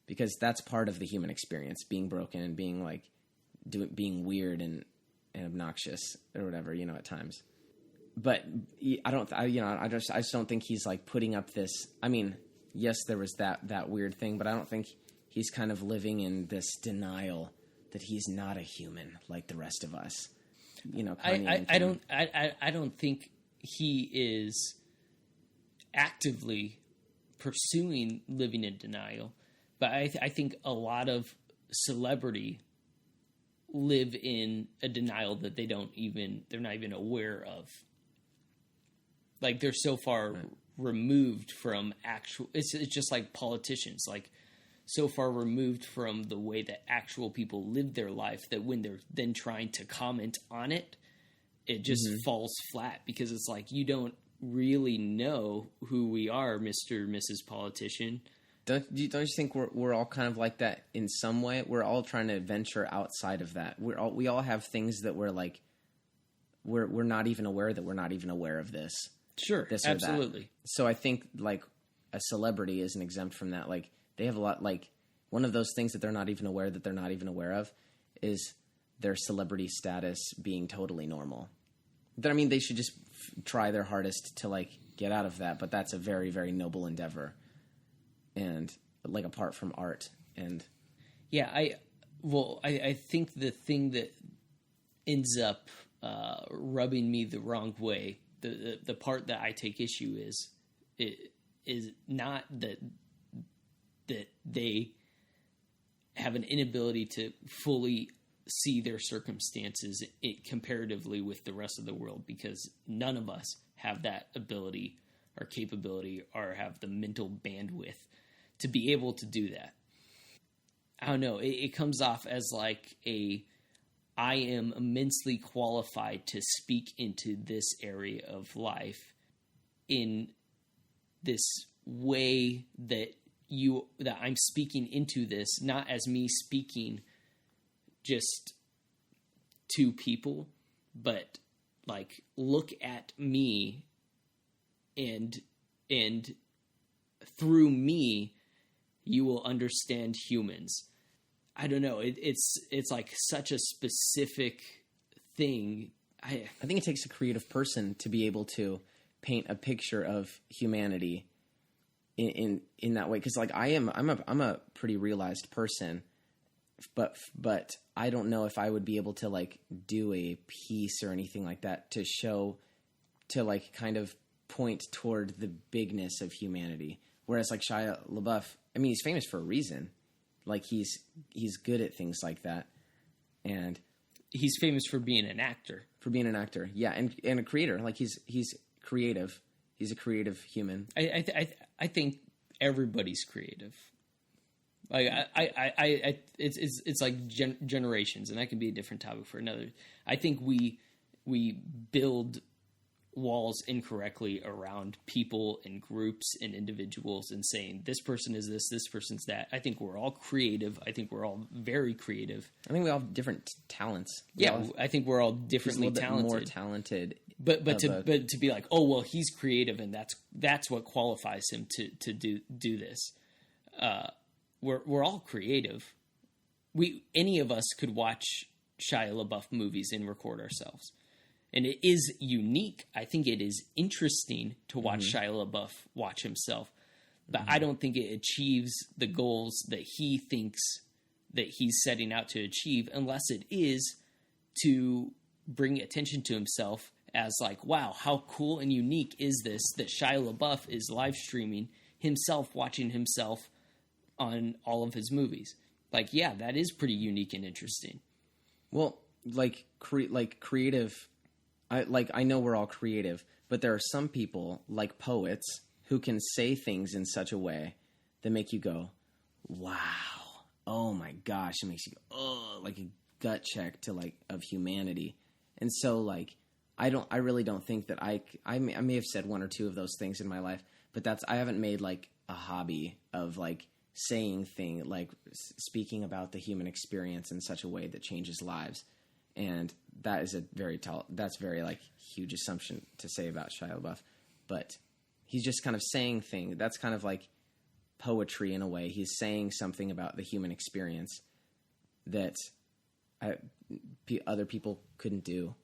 because that's part of the human experience, being broken and being like being weird and obnoxious or whatever, at times. But I just don't think he's like putting up this. I mean, yes, there was that weird thing, but I don't think he's kind of living in this denial that he's not a human like the rest of us. I don't think he is actively pursuing living in denial, but I think a lot of celebrity live in a denial that they're not even aware of. Like they're so far removed from actual. It's just like politicians, like so far removed from the way that actual people live their life that when they're then trying to comment on it, it just falls flat, because it's like you don't really know who we are, Mr. and Mrs. Politician. Don't you think we're all kind of like that in some way? We're all trying to venture outside of that. We all have things that we're like we're not even aware that we're not even aware of this. Sure, this or absolutely. That. So I think like a celebrity isn't exempt from that. Like they have a lot. Like one of those things that they're not even aware that they're not even aware of is their celebrity status being totally normal. I mean, they should just try their hardest to like get out of that, but that's a very, very noble endeavor, and like apart from art and yeah, I think the thing that ends up rubbing me the wrong way, the part that I take issue is not that they have an inability to fully see their circumstances comparatively with the rest of the world, because none of us have that ability or capability or have the mental bandwidth to be able to do that. I don't know. It comes off as like I am immensely qualified to speak into this area of life, in this way that I'm speaking into this, not as me speaking just to people, but like, look at me and through me, you will understand humans. I don't know. It's like such a specific thing. I think it takes a creative person to be able to paint a picture of humanity in that way. Cause like I'm a pretty realized person, but I don't know if I would be able to like do a piece or anything like that to like kind of point toward the bigness of humanity. Whereas like Shia LaBeouf, I mean, he's famous for a reason. Like he's good at things like that. And he's famous for being an actor. Yeah. And a creator. Like he's creative. He's a creative human. I think everybody's creative. Like it's like generations, and that can be a different topic for another. I think we build walls incorrectly around people and groups and individuals, and saying this person is this person's that. I think we're all creative. I think we're all very creative. I think we all have different talents. I think we're all differently talented. More talented. But to be like, oh well, he's creative, and that's what qualifies him to do this. We're all creative. Any of us could watch Shia LaBeouf movies and record ourselves. And it is unique. I think it is interesting to watch Shia LaBeouf watch himself. But I don't think it achieves the goals that he thinks that he's setting out to achieve, unless it is to bring attention to himself as like, wow, how cool and unique is this that Shia LaBeouf is live streaming himself, watching himself on all of his movies. Like, yeah, that is pretty unique and interesting. Well, creative, I know we're all creative, but there are some people, like poets, who can say things in such a way that make you go, wow, oh my gosh, it makes you go, like a gut check to like of humanity. And so like, I really don't think that I may have said one or two of those things in my life, but I haven't made like a hobby of like saying things, like speaking about the human experience in such a way that changes lives. And that is that's very like huge assumption to say about Shia LaBeouf, but he's just kind of saying things. That's kind of like poetry in a way. He's saying something about the human experience that other people couldn't do,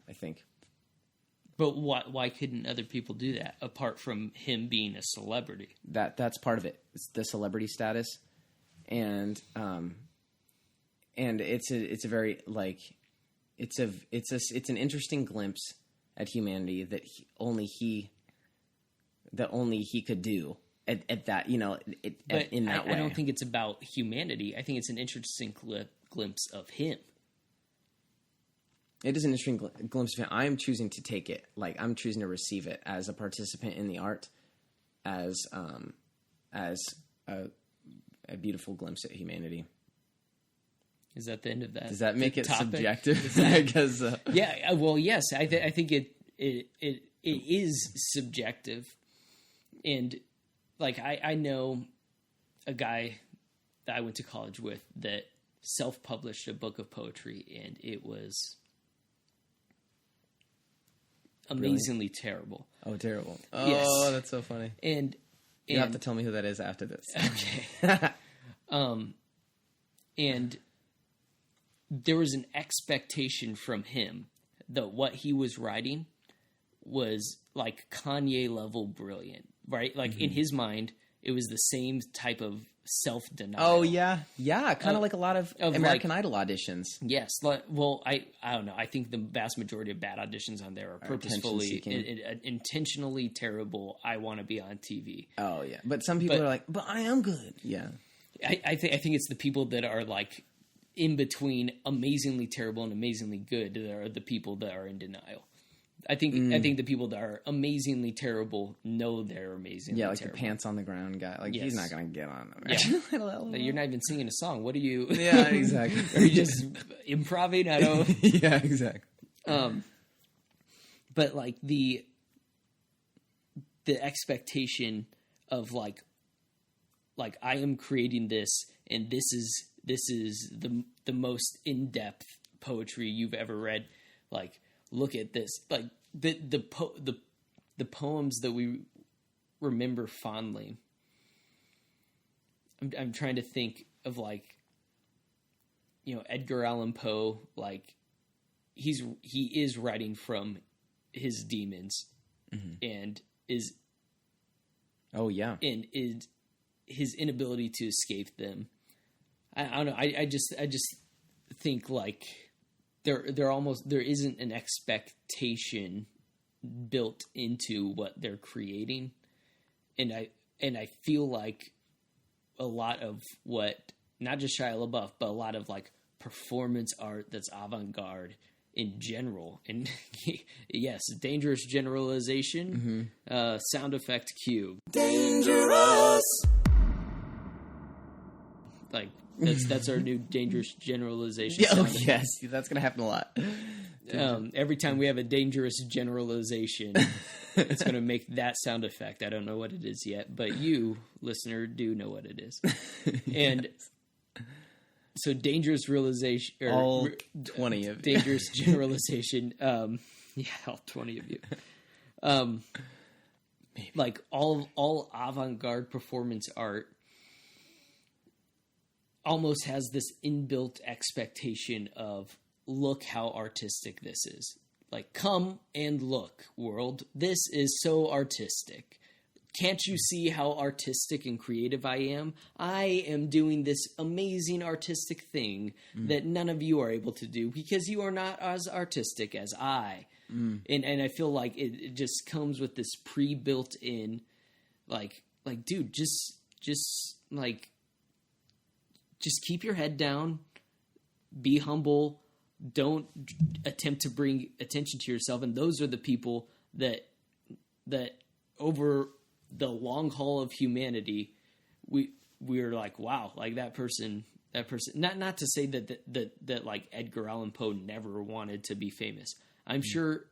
I think. But why couldn't other people do that apart from him being a celebrity? That's part of it. It's the celebrity status, and it's a very like it's an interesting glimpse at humanity that only he could do at that, you know, in that way. I don't think it's about humanity. I think it's an interesting glimpse of him. It is an interesting glimpse of him. I'm choosing to take it, like I'm choosing to receive it as a participant in the art, as a beautiful glimpse at humanity. Is that the end of that? Does that make it topic? Subjective? Because yeah, well, yes. I think it is subjective, and like I know a guy that I went to college with that self-published a book of poetry, and it was amazingly terrible. Oh, terrible! Oh, yes. That's so funny. And you have to tell me who that is after this. Okay. And there was an expectation from him that what he was writing was like Kanye level brilliant, right? Like in his mind, it was the same type of self-denial. Oh yeah, kind of like a lot of American Idol auditions. Yes, well, I don't know. I think the vast majority of bad auditions on there are purposefully, intentionally terrible. I want to be on TV. Oh yeah, but some people are like, but I am good. Yeah, I think it's the people that are like in between amazingly terrible and amazingly good that are the people that are in denial. I think the people that are amazingly terrible know they're amazingly terrible. Yeah, like the pants on the ground guy. Like, he's not going to get on them. Yeah. You're not even singing a song. What are you... Yeah, exactly. Are you just improvising? I don't... Yeah, exactly. But, like, the expectation of like I am creating this, and this is the most in-depth poetry you've ever read. Like, look at this. Like the poems that we remember fondly. I'm trying to think of, like, you know, Edgar Allan Poe. Like, he is writing from his demons, and is and is his inability to escape them. I don't know. I just think, like, there isn't an expectation built into what they're creating, and I feel like a lot of what, not just Shia LaBeouf, but a lot of, like, performance art that's avant-garde in general. And yes, dangerous generalization. Sound effect cue. Dangerous. Like, that's our new dangerous generalization. Oh yes, that's gonna happen a lot. Every time we have a dangerous generalization, it's going to make that sound effect. I don't know what it is yet, but you, listener, do know what it is. And so dangerous realization... all 20 of you. Dangerous generalization. Yeah, all 20 of you. Maybe. Like, all avant-garde performance art almost has this inbuilt expectation of, look how artistic this is. Like, come and look, world. This is so artistic. Can't you see how artistic and creative I am? I am doing this amazing artistic thing that none of you are able to do because you are not as artistic as I. And I feel like it just comes with this pre-built in, like dude, just keep your head down, be humble. Don't attempt to bring attention to yourself. And those are the people that over the long haul of humanity, we're like, wow, like that person, not to say that like Edgar Allan Poe never wanted to be famous. I'm sure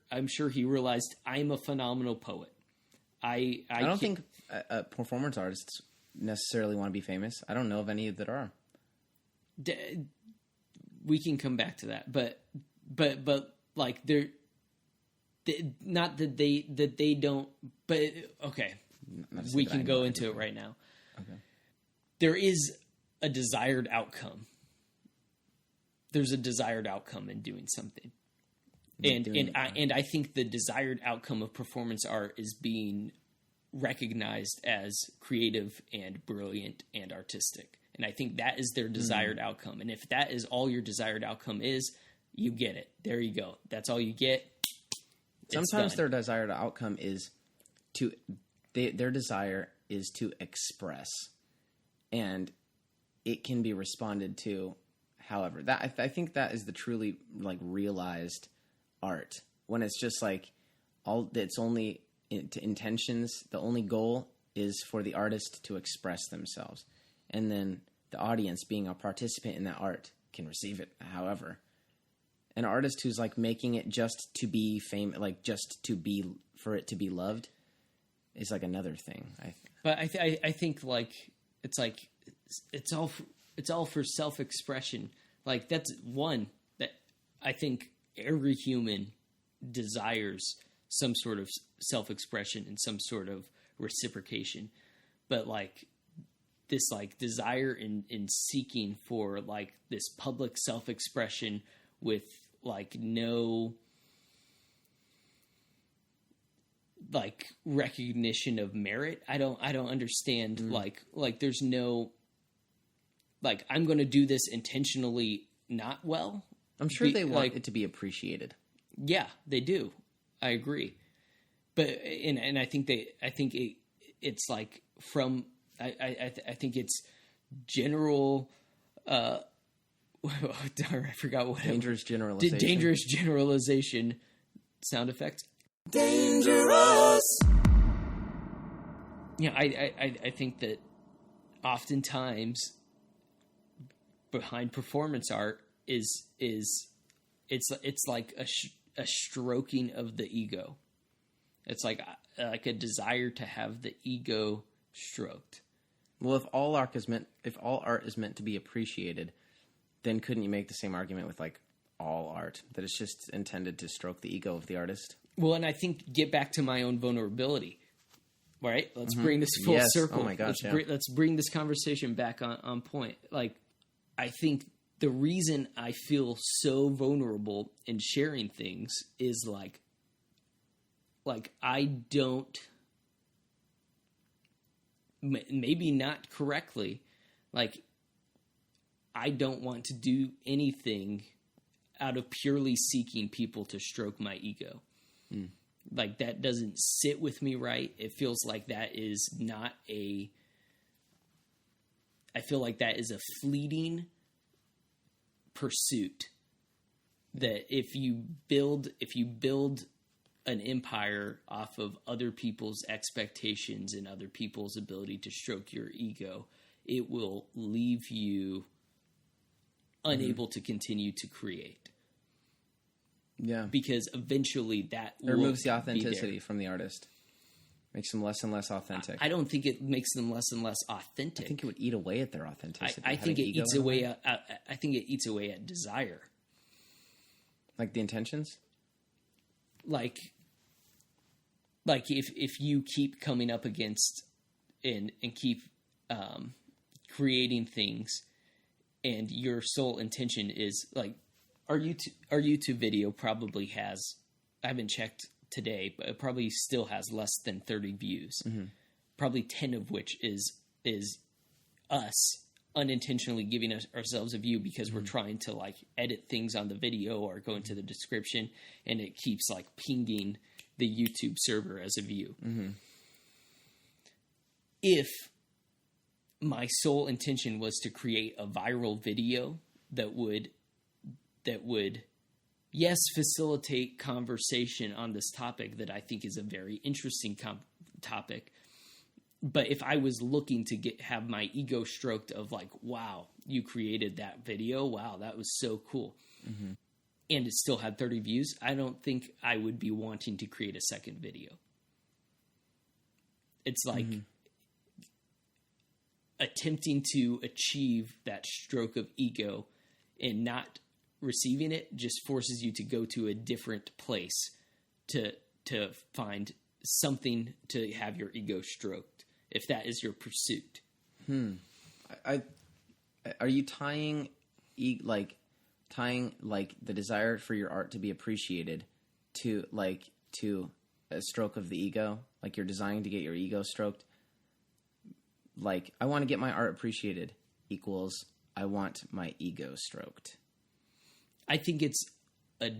he realized, I'm a phenomenal poet. I don't think performance artists necessarily want to be famous. I don't know of any that are. We can come back to that, but like not that they don't. But okay, we can go into it right now. Okay, there is a desired outcome. There's a desired outcome in doing something, and I think the desired outcome of performance art is being recognized as creative and brilliant and artistic. And I think that is their desired outcome. And if that is all your desired outcome is, you get it. There you go. That's all you get. Sometimes their desired outcome is their desire is to express. And it can be responded to however. That I think that is the truly, like, realized art. When it's just like it's only intentions, the only goal is for the artist to express themselves. And then the audience, being a participant in that art, can receive it however. An artist who's, like, making it just to be famous, like, just to be, for it to be loved, is, like, another thing. But I think, like, it's all for self-expression. Like, that's one that I think every human desires some sort of self-expression and some sort of reciprocation. But, like, this, like, desire in seeking for, like, this public self-expression with, like, no, like, recognition of merit. I don't understand. Like there's no, like, I'm going to do this intentionally not well. I'm sure they want it to be appreciated. Yeah, they do. I agree. But and I think it's like from. I think it's general. Darn, I forgot what. Dangerous generalization. Dangerous generalization. Sound effect. Dangerous. Yeah, I think that oftentimes behind performance art is it's like a stroking of the ego. It's like like a desire to have the ego stroked. Well, if all art is meant to be appreciated, then couldn't you make the same argument with like all art, that it's just intended to stroke the ego of the artist? Well, and I think get back to my own vulnerability. All right, let's bring this full circle. Oh my gosh, let's bring this conversation back on point. Like, I think the reason I feel so vulnerable in sharing things is like I don't, maybe not correctly, like I don't want to do anything out of purely seeking people to stroke my ego. Like, that doesn't sit with me right. It feels like that is not I feel like that is a fleeting pursuit. That if you build an empire off of other people's expectations and other people's ability to stroke your ego, it will leave you unable to continue to create. Yeah. Because eventually that removes the authenticity from the artist. Makes them less and less authentic. I don't think it makes them less and less authentic. I think it would eat away at their authenticity. I think it eats away I think it eats away at desire. Like the intentions? Like if you keep coming up against and keep creating things, and your sole intention is like, our YouTube video probably has, I haven't checked today, but it probably still has less than 30 views. Probably 10 of which is us unintentionally giving ourselves a view because we're trying to like edit things on the video or go into the description, and it keeps like pinging the YouTube server as a view. If my sole intention was to create a viral video that would yes, facilitate conversation on this topic that I think is a very interesting topic. But if I was looking to have my ego stroked of like, wow, you created that video. Wow, that was so cool. And it still had 30 views, I don't think I would be wanting to create a second video. It's like attempting to achieve that stroke of ego and not receiving it just forces you to go to a different place to find something to have your ego stroked, if that is your pursuit. Are you tying the desire for your art to be appreciated to a stroke of the ego? Like, you're designing to get your ego stroked. Like, I want to get my art appreciated equals I want my ego stroked. I think it's a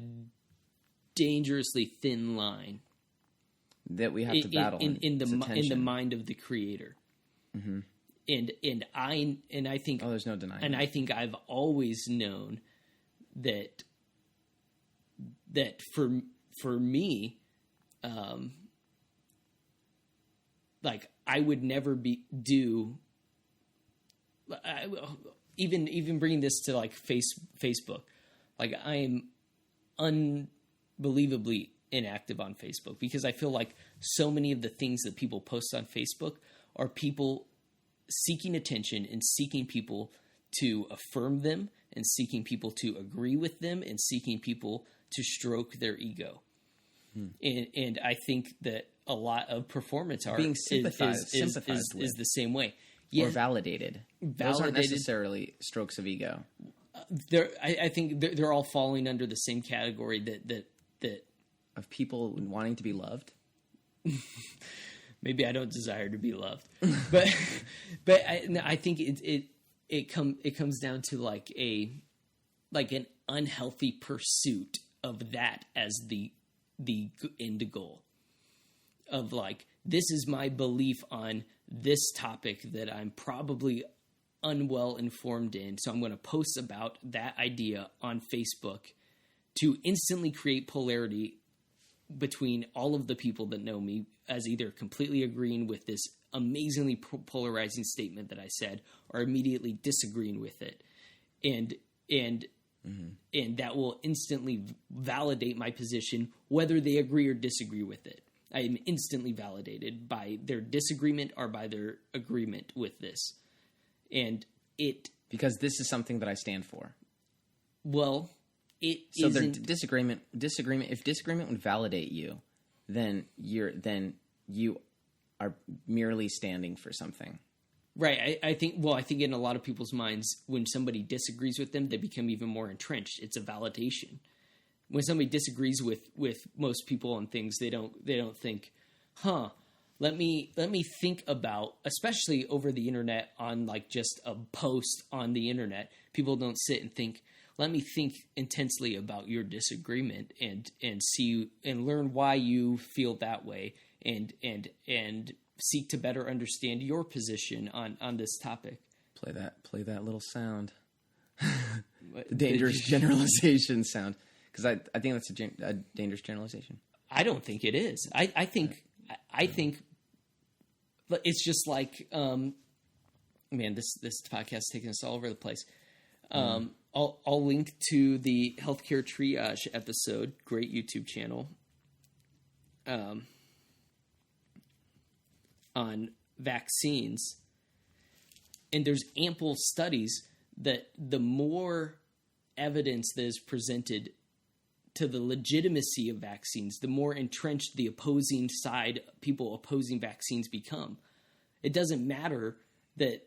dangerously thin line that we have to battle in the mind of the creator. And I think, there's no denying. And I think I've always known that for me, like, I would never even bringing this to like Facebook. Like, I am unbelievably inactive on Facebook because I feel like so many of the things that people post on Facebook are people seeking attention and seeking people to affirm them and seeking people to agree with them and seeking people to stroke their ego. And I think that a lot of performance art being sympathized is the same way. Yeah. Or validated. Those aren't necessarily strokes of ego. I think they're all falling under the same category that of people wanting to be loved. Maybe I don't desire to be loved, but I think it comes down to like an unhealthy pursuit of that as the end goal of like, this is my belief on this topic that I'm probably unwell informed in, so I'm going to post about that idea on Facebook to instantly create polarity between all of the people that know me as either completely agreeing with this amazingly polarizing statement that I said or immediately disagreeing with it. And that will instantly validate my position, whether they agree or disagree with it. I am instantly validated by their disagreement or by their agreement with this. And because this is something that I stand for. Well, so their disagreement. If disagreement would validate you, then you are merely standing for something. Right. I think in a lot of people's minds, when somebody disagrees with them, they become even more entrenched. It's a validation. When somebody disagrees with most people on things, they don't think, let me think about, especially over the internet, on like just a post on the internet, people don't sit and think, let me think intensely about your disagreement and see and learn why you feel that way and seek to better understand your position on this topic. Play that little sound. The dangerous generalization sound. Because I think that's a dangerous generalization. I don't think it is. I think it's just like, man, this podcast is taking us all over the place. I'll link to the Healthcare Triage episode, great YouTube channel, on vaccines. And there's ample studies that the more evidence that is presented to the legitimacy of vaccines, the more entrenched the opposing side, people opposing vaccines, become. It doesn't matter that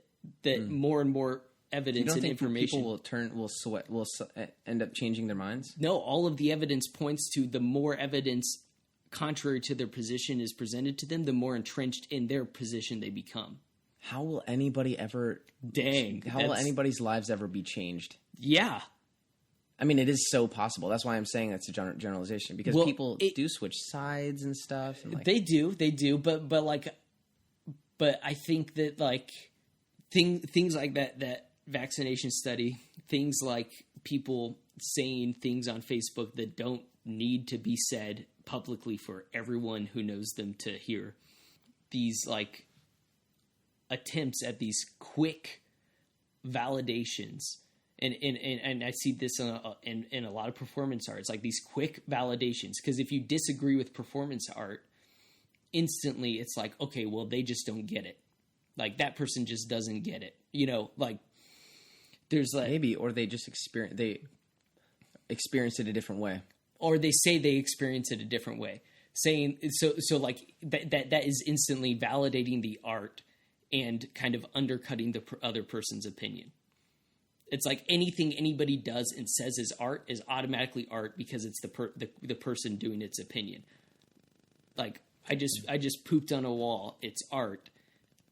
more and more evidence and information. People will end up changing their minds? No, all of the evidence points to the more evidence contrary to their position is presented to them, the more entrenched in their position they become. How will anybody ever? How will anybody's lives ever be changed? Yeah. I mean, it is so possible. That's why I'm saying that's a generalization, because people do switch sides and stuff. And they do, but I think that like things like that vaccination study, things like people saying things on Facebook that don't need to be said publicly for everyone who knows them to hear, these like attempts at these quick validations. And I see this in a lot of performance art. It's like these quick validations. Because if you disagree with performance art, instantly it's like, okay, well, they just don't get it. Like, that person just doesn't get it. You know, like, there's like... Maybe, or they just experience it a different way. Or they say they experience it a different way. Saying, so like, that is instantly validating the art and kind of undercutting the other person's opinion. It's like anything anybody does and says is art is automatically art because it's the person doing its opinion. Like, I just pooped on a wall. It's art.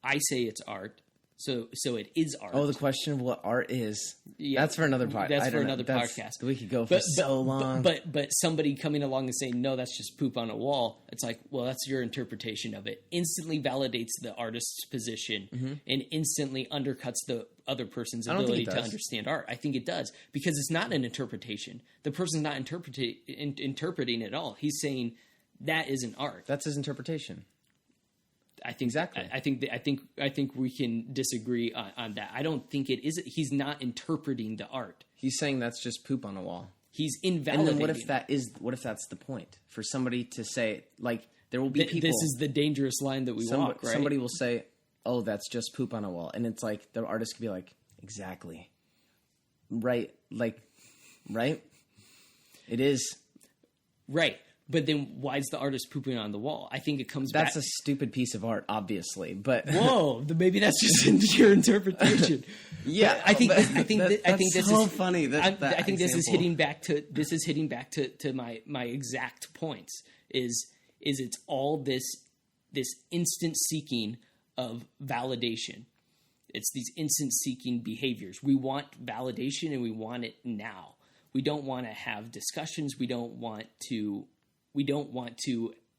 I say it's art. So it is art. Oh, the question of what art is. Yeah, that's for another podcast. That's for another podcast. We could go for so long. But somebody coming along and saying, no, that's just poop on a wall. It's like, well, that's your interpretation of it. Instantly validates the artist's position and instantly undercuts the other person's ability to understand art. I think it does, because it's not an interpretation. The person's not interpreting at all. He's saying that isn't art. That's his interpretation. I think exactly. I think we can disagree on that. I don't think it is. He's not interpreting the art. He's saying that's just poop on a wall. He's invalidating. And then what if that's the point? For somebody to say, like, there will be people. This is the dangerous line that we walk. Right? Somebody will say, "Oh, that's just poop on a wall," and it's like the artist could be like, "Exactly, right? Like, right? It is right." But then why is the artist pooping on the wall? I think it comes back. That's a stupid piece of art, obviously. But whoa, maybe that's just your interpretation. Yeah, but I think this so is funny. I think this is hitting back to my exact points. Is it's all this instant seeking of validation. It's these instant seeking behaviors. We want validation and we want it now. We don't want to have discussions. We don't want to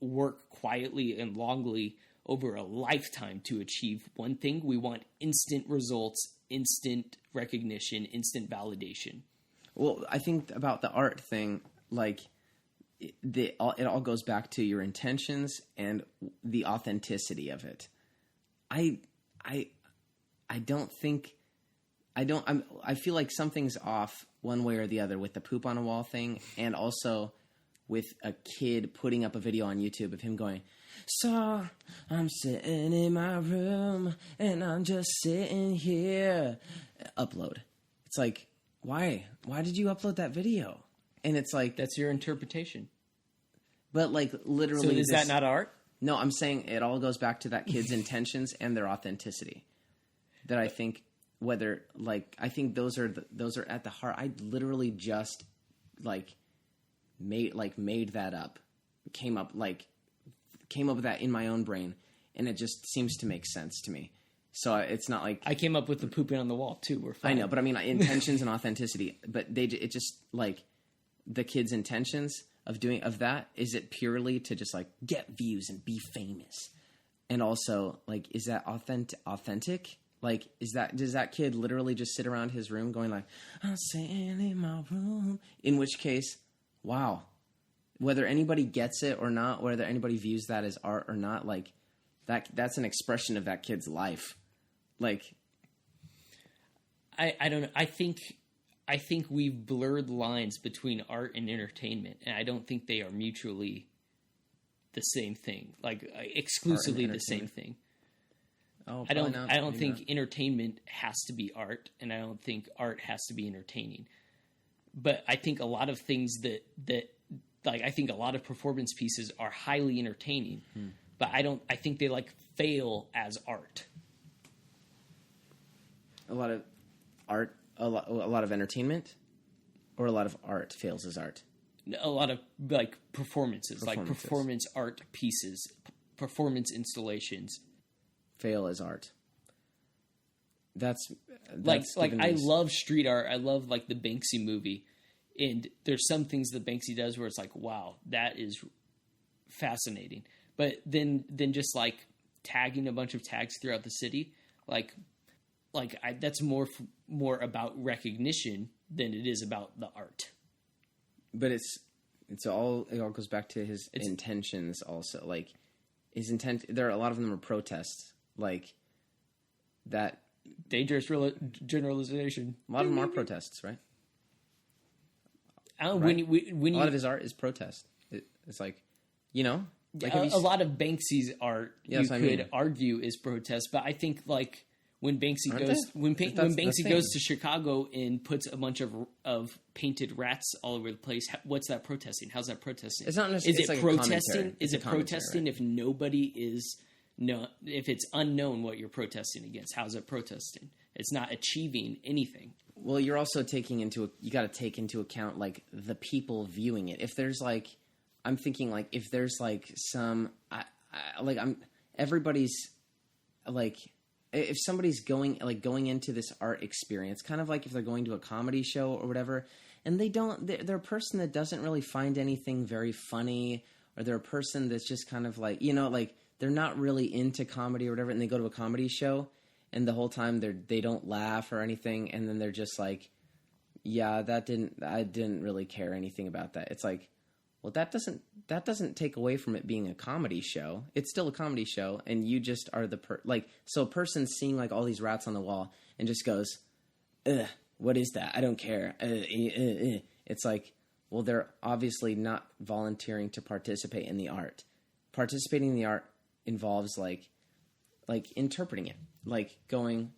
work quietly and longly over a lifetime to achieve one thing. We want instant results, instant recognition, instant validation. Well, I think about the art thing, like it all goes back to your intentions and the authenticity of it. I feel like something's off one way or the other with the poop on a wall thing, and also with a kid putting up a video on YouTube of him going, "So I'm sitting in my room and I'm just sitting here." Upload. It's like, why? Why did you upload that video? And it's like, That's your interpretation. but like literally, So is that not art? No, I'm saying it all goes back to that kid's intentions and their authenticity. That I think I think those are at the heart. I literally just made that up, came up with that in my own brain, and it just seems to make sense to me. So it's not like I came up with the pooping on the wall too. We're fine. I know, but I mean intentions and authenticity. But it just like the kid's intentions of that. Is it purely to just like get views and be famous? And also, like, is that authentic? Like, does that kid literally just sit around his room going like, "I'm sitting in my room"? In which case, wow, whether anybody gets it or not, whether anybody views that as art or not, like that's an expression of that kid's life. Like, I don't know. I think we've blurred lines between art and entertainment, and I don't think they are mutually the same thing. Like exclusively the same thing. Oh, I don't think entertainment has to be art, and I don't think art has to be entertaining. But I think a lot of things that I think a lot of performance pieces are highly entertaining, but I think they like fail as art. A lot of art, a lot of entertainment, or a lot of art fails as art. A lot of like performances. Like performance art pieces, performance installations fail as art. That's like I love street art. I love like the Banksy movie, and there's some things that Banksy does where it's like, wow, that is fascinating. But then just like tagging a bunch of tags throughout the city, that's more about recognition than it is about the art. But it all goes back to his intentions also. Like his intent, there are a lot of them are protests. Like that dangerous generalization. A lot of them are protests, right? Right? When a lot of his art is protest. It's like, like a lot of Banksy's art you could argue is protest, but I think like when Banksy goes to Chicago and puts a bunch of painted rats all over the place, what's that protesting? How's that protesting? It's not necessarily. Is it protesting? Is it protesting if nobody is if it's unknown what you're protesting against? How's it protesting? It's not achieving anything. Well, you're also you got to take into account like the people viewing it. If there's like, I'm thinking like if there's like some, everybody's like. If somebody's going into this art experience, kind of like if they're going to a comedy show or whatever, and they're a person that doesn't really find anything very funny, or they're a person that's just kind of like, like they're not really into comedy or whatever, and they go to a comedy show, and the whole time they don't laugh or anything, and then they're just like, yeah, I didn't really care anything about that. It's like, well, that doesn't take away from it being a comedy show. It's still a comedy show, and you just are so a person seeing like all these rats on the wall and just goes, "Ugh, what is that? I don't care." It's like, well, they're obviously not volunteering to participate in the art. Participating in the art involves like interpreting it, like going,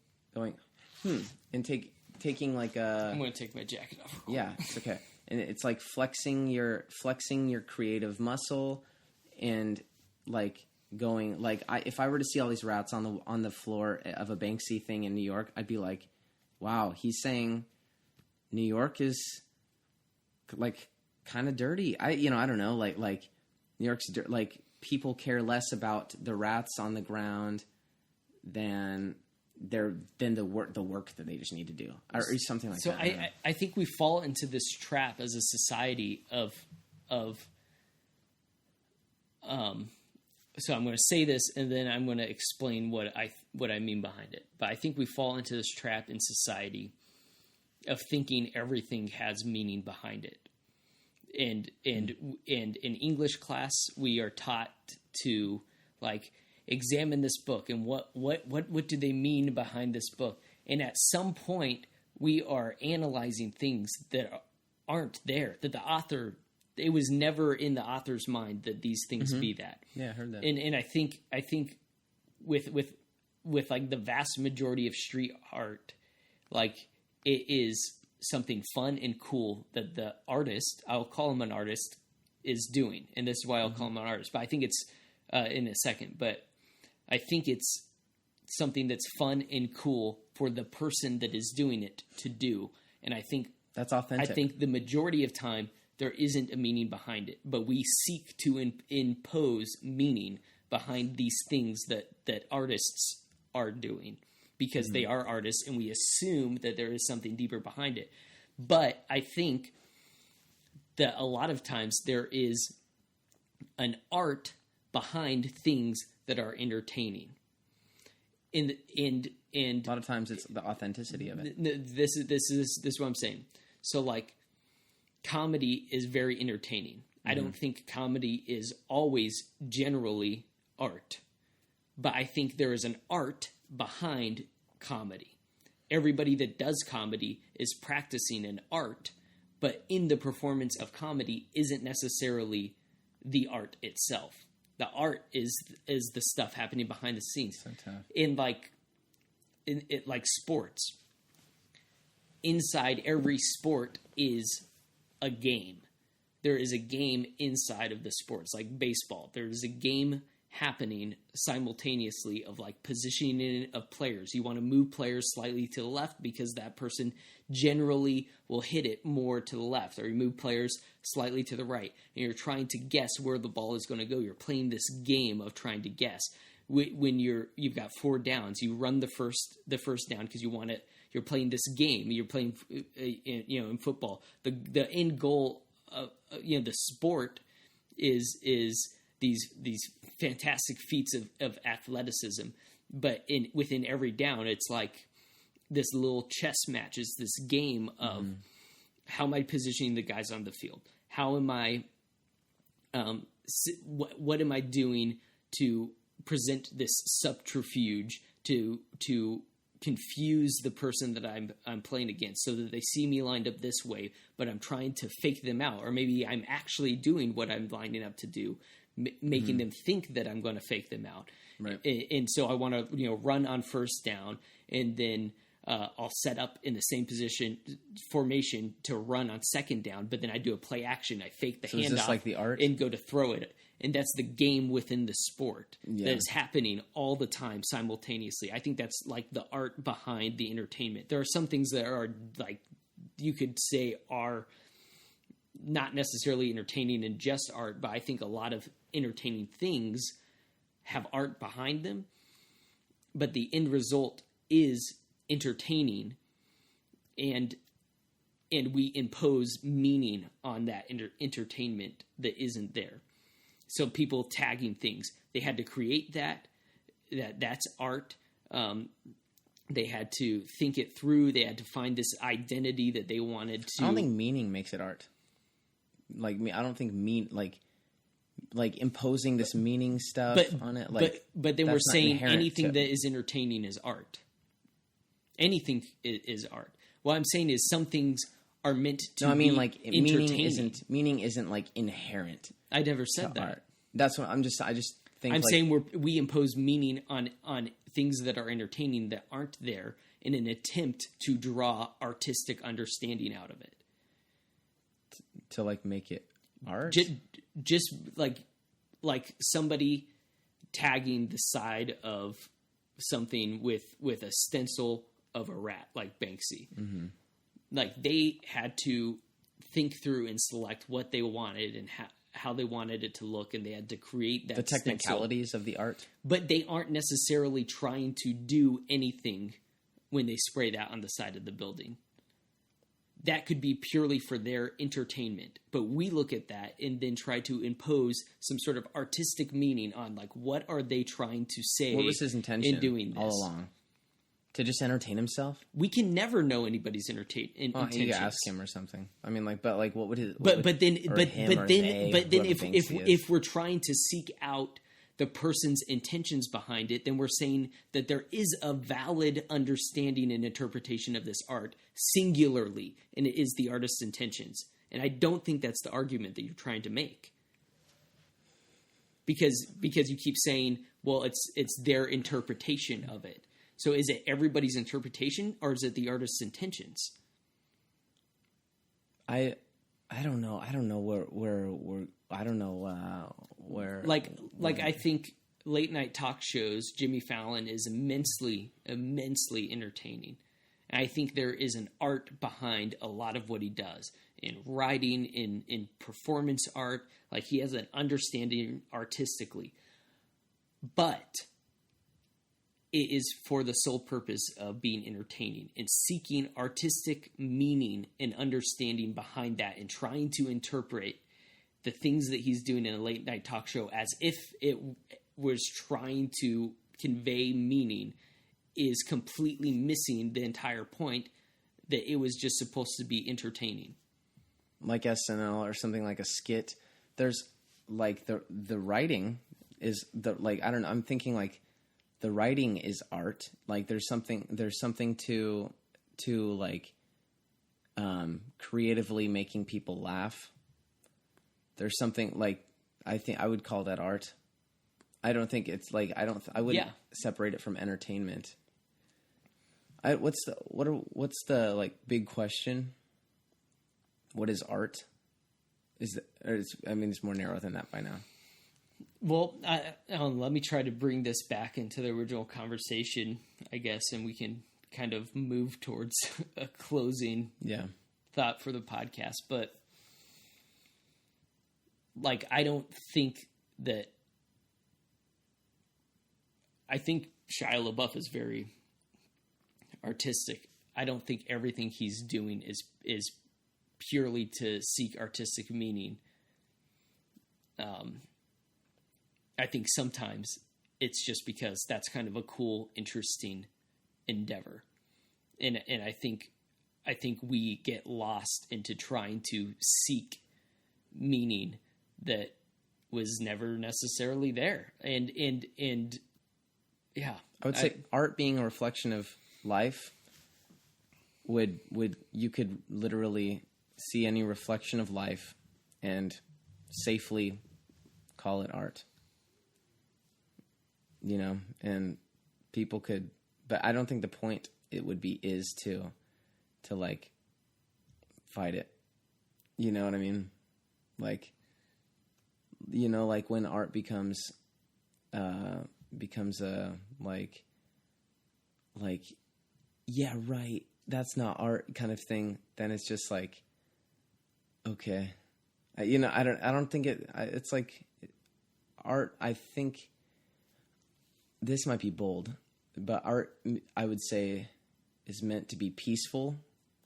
and taking like a. I'm going to take my jacket off. Yeah, it's okay. And it's like flexing your creative muscle, and like going like if I were to see all these rats on the floor of a Banksy thing in New York, I'd be like, wow, he's saying New York is like kind of dirty. I don't know, like New York's like people care less about the rats on the ground than the work that they just need to do, or something like that. So I think we fall into this trap as a society of so I'm going to say this and then I'm going to explain what I mean behind it. But I think we fall into this trap in society of thinking everything has meaning behind it. And in English class we are taught to like examine this book and what do they mean behind this book, and at some point we are analyzing things that aren't there, that the author it was never in the author's mind that these things be that. Yeah, I heard that. And I think with like the vast majority of street art, like it is something fun and cool that the artist, I'll call him an artist, is doing. And this is why I'll call him an artist. But I think it's in a second. But I think it's something that's fun and cool for the person that is doing it to do. And I think that's authentic. I think the majority of time there isn't a meaning behind it, but we seek to impose meaning behind these things that artists are doing because they are artists, and we assume that there is something deeper behind it. But I think that a lot of times there is an art behind things that are entertaining. And a lot of times it's the authenticity of it. This is what I'm saying. So like comedy is very entertaining. I don't think comedy is always generally art, but I think there is an art behind comedy. Everybody that does comedy is practicing an art, but in the performance of comedy isn't necessarily the art itself. The art is the stuff happening behind the scenes. So tough. In sports, inside every sport is a game. There is a game inside of the sports, like baseball. There is a game happening simultaneously of like positioning of players. You want to move players slightly to the left because that person generally will hit it more to the left, or you move players slightly to the right, and you're trying to guess where the ball is going to go. You're playing this game of trying to guess. When you've got 4 downs, you run the first down because you want it. You're playing this game. You're playing, in football. The end goal of the sport is these fantastic feats of athleticism, but within every down, it's like this little chess match. Is this game of how am I positioning the guys on the field? How am I? What am I doing to present this subterfuge to confuse the person that I'm playing against, so that they see me lined up this way, but I'm trying to fake them out, or maybe I'm actually doing what I'm lining up to do, making them think that I'm going to fake them out. Right. And so I want to run on first down, and then I'll set up in the same formation to run on second down, but then I do a play action. I fake the handoff, is this like the art? And go to throw it. And that's the game within the sport that is happening all the time simultaneously. I think that's like the art behind the entertainment. There are some things that are like you could say are not necessarily entertaining and just art, but I think a lot of entertaining things have art behind them. But the end result is entertaining, and we impose meaning on that entertainment that isn't there. So people tagging things, they had to create that's art. They had to think it through. They had to find this identity that they wanted to. I don't think meaning makes it art. Like me, I don't think like imposing this meaning stuff on it. Like, but then we're saying anything that is entertaining is art. Anything is art. What I'm saying is some things are meant to. No, I mean like meaning isn't like inherent. I never said that. Art. That's what I just think. I'm saying we impose meaning on things that are entertaining that aren't there in an attempt to draw artistic understanding out of it. To like make it art? Just like somebody tagging the side of something with a stencil of a rat, like Banksy. Mm-hmm. Like they had to think through and select what they wanted and how they wanted it to look, and they had to create that. The technicalities stencil. Of the art. But they aren't necessarily trying to do anything when they spray that on the side of the building. That could be purely for their entertainment. But we look at that and then try to impose some sort of artistic meaning on, like, what are they trying to say? What was his intention in doing this? All along? To just entertain himself? We can never know anybody's intentions. You gotta ask him or something. I mean, like, but like, what would his? But then if we're trying to seek out the person's intentions behind it, then we're saying that there is a valid understanding and interpretation of this art singularly, and it is the artist's intentions. And I don't think that's the argument that you're trying to make. Because you keep saying, well, it's their interpretation of it. So is it everybody's interpretation, or is it the artist's intentions? I don't know. I don't know where I don't know where. Like I think late night talk shows, Jimmy Fallon is immensely entertaining. And I think there is an art behind a lot of what he does in writing, in performance art. Like, he has an understanding artistically, but it is for the sole purpose of being entertaining and seeking artistic meaning and understanding behind that, and trying to interpret the things that he's doing in a late night talk show as if it was trying to convey meaning, is completely missing the entire point, that it was just supposed to be entertaining. Like SNL or something, like a skit. There's like the writing is I don't know. I'm thinking like the writing is art. Like there's something to like creatively making people laugh. There's something like, I think I would call that art. I don't think it's like, I wouldn't separate it from entertainment. What's the like big question? What is art? It's more narrow than that by now. Well, let me try to bring this back into the original conversation, I guess, and we can kind of move towards a closing thought for the podcast. But like, I think Shia LaBeouf is very artistic. I don't think everything he's doing is purely to seek artistic meaning. I think sometimes it's just because that's kind of a cool, interesting endeavor. And I think we get lost into trying to seek meaning that was never necessarily there. And yeah, I would say art being a reflection of life would you could literally see any reflection of life and safely call it art. You know, and people could, but I don't think the point it would be is to like fight it. You know what I mean? Like, you know, like when art becomes a like, yeah, right, that's not art kind of thing, then it's just like, okay. You know, I don't think it's like art. I think this might be bold, but art, I would say, is meant to be peaceful.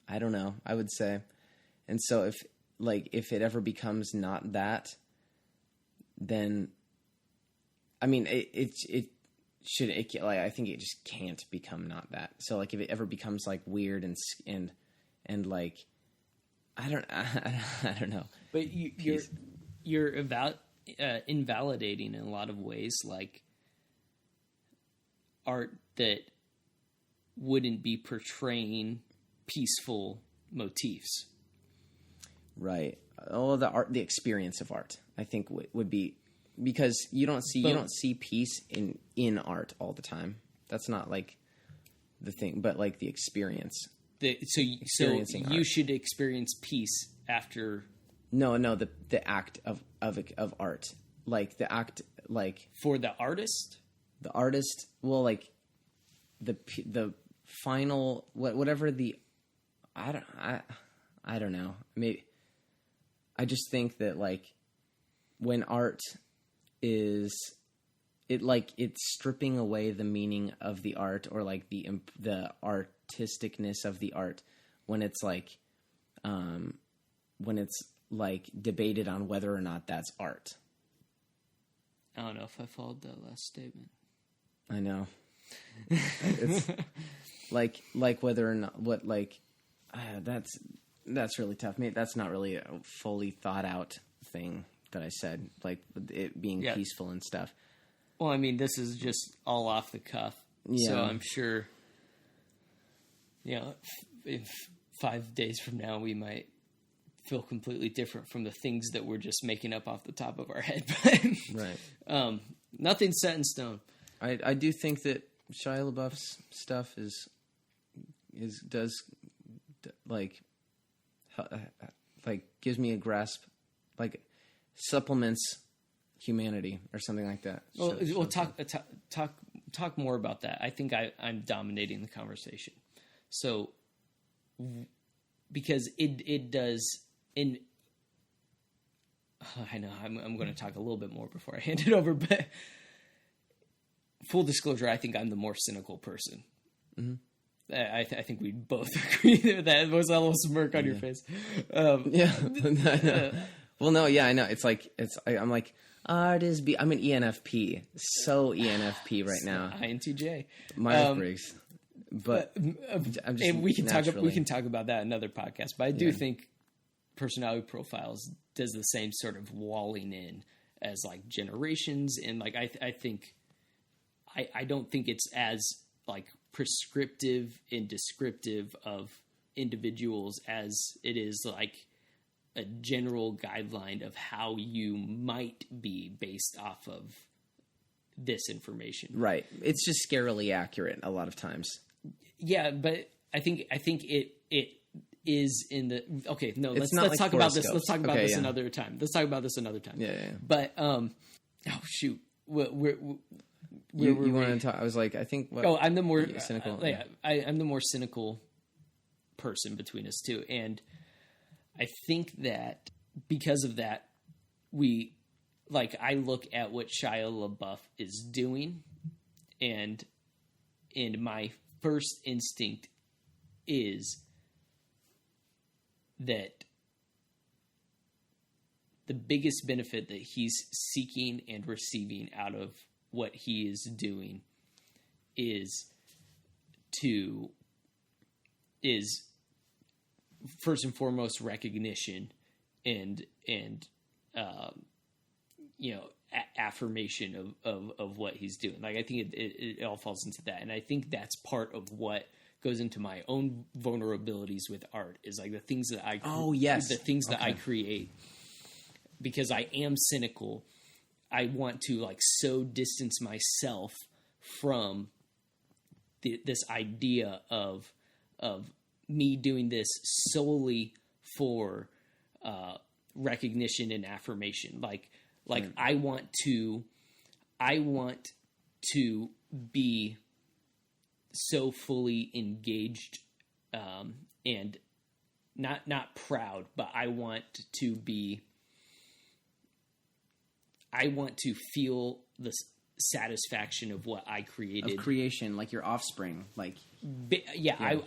I don't know. I would say. And so if it ever becomes not that, then, I mean, I think it just can't become not that. So like if it ever becomes like weird and like, I don't know. But you're invalidating in a lot of ways, like art that wouldn't be portraying peaceful motifs. Right. Oh, the experience of art, I think would be, because you don't see peace in art all the time. That's not like the thing, but like the experience. So you should experience peace after. No, the act of art, like the act, like for the artist. The artist, well, like the final whatever the, I don't know. Maybe I just think that like when art is, it like it's stripping away the meaning of the art, or like the artisticness of the art, when it's like debated on whether or not that's art. I don't know if I followed that last statement. I know. It's like whether or not that's really tough. Maybe that's not really a fully thought out thing that I said, like it being peaceful and stuff. Well, I mean, this is just all off the cuff. Yeah. So I'm sure, you know, if 5 days from now we might feel completely different from the things that we're just making up off the top of our head. Right. Nothing's set in stone. I do think that Shia LaBeouf's stuff does gives me a grasp, like supplements humanity or something like that. Well, talk more about that. I think I'm dominating the conversation. So, because it does in. I know I'm going to talk a little bit more before I hand it over, but full disclosure, I think I'm the more cynical person. Mm-hmm. I think we both agree that was a little smirk on your face. Well, no, yeah, I know. I'm like, art is I'm an ENFP, so ENFP right now. INTJ, Myers-Briggs, but I'm just and we can talk about that in another podcast. But I do think personality profiles does the same sort of walling in as like generations, and like I think I don't think it's as like prescriptive and descriptive of individuals as it is like a general guideline of how you might be based off of this information. Right. It's just scarily accurate a lot of times. Yeah, but I think it is in the okay. No, let's talk about this. Let's talk about this another time. Let's talk about this another time. Yeah. But oh shoot, you want to talk? I was like, I think. I'm the more cynical. I'm the more cynical person between us two, and I think that because of that, I look at what Shia LaBeouf is doing, and my first instinct is that the biggest benefit that he's seeking and receiving out of what he is doing is first and foremost recognition and affirmation of what he's doing. Like I think it all falls into that, and I think that's part of what goes into my own vulnerabilities with art is like the things that I that I create, because I am cynical. I want to like so distance myself from this idea of me doing this solely for recognition and affirmation. Like I want to be so fully engaged and not proud, but I want to feel the satisfaction of what I created. Of creation, like your offspring. I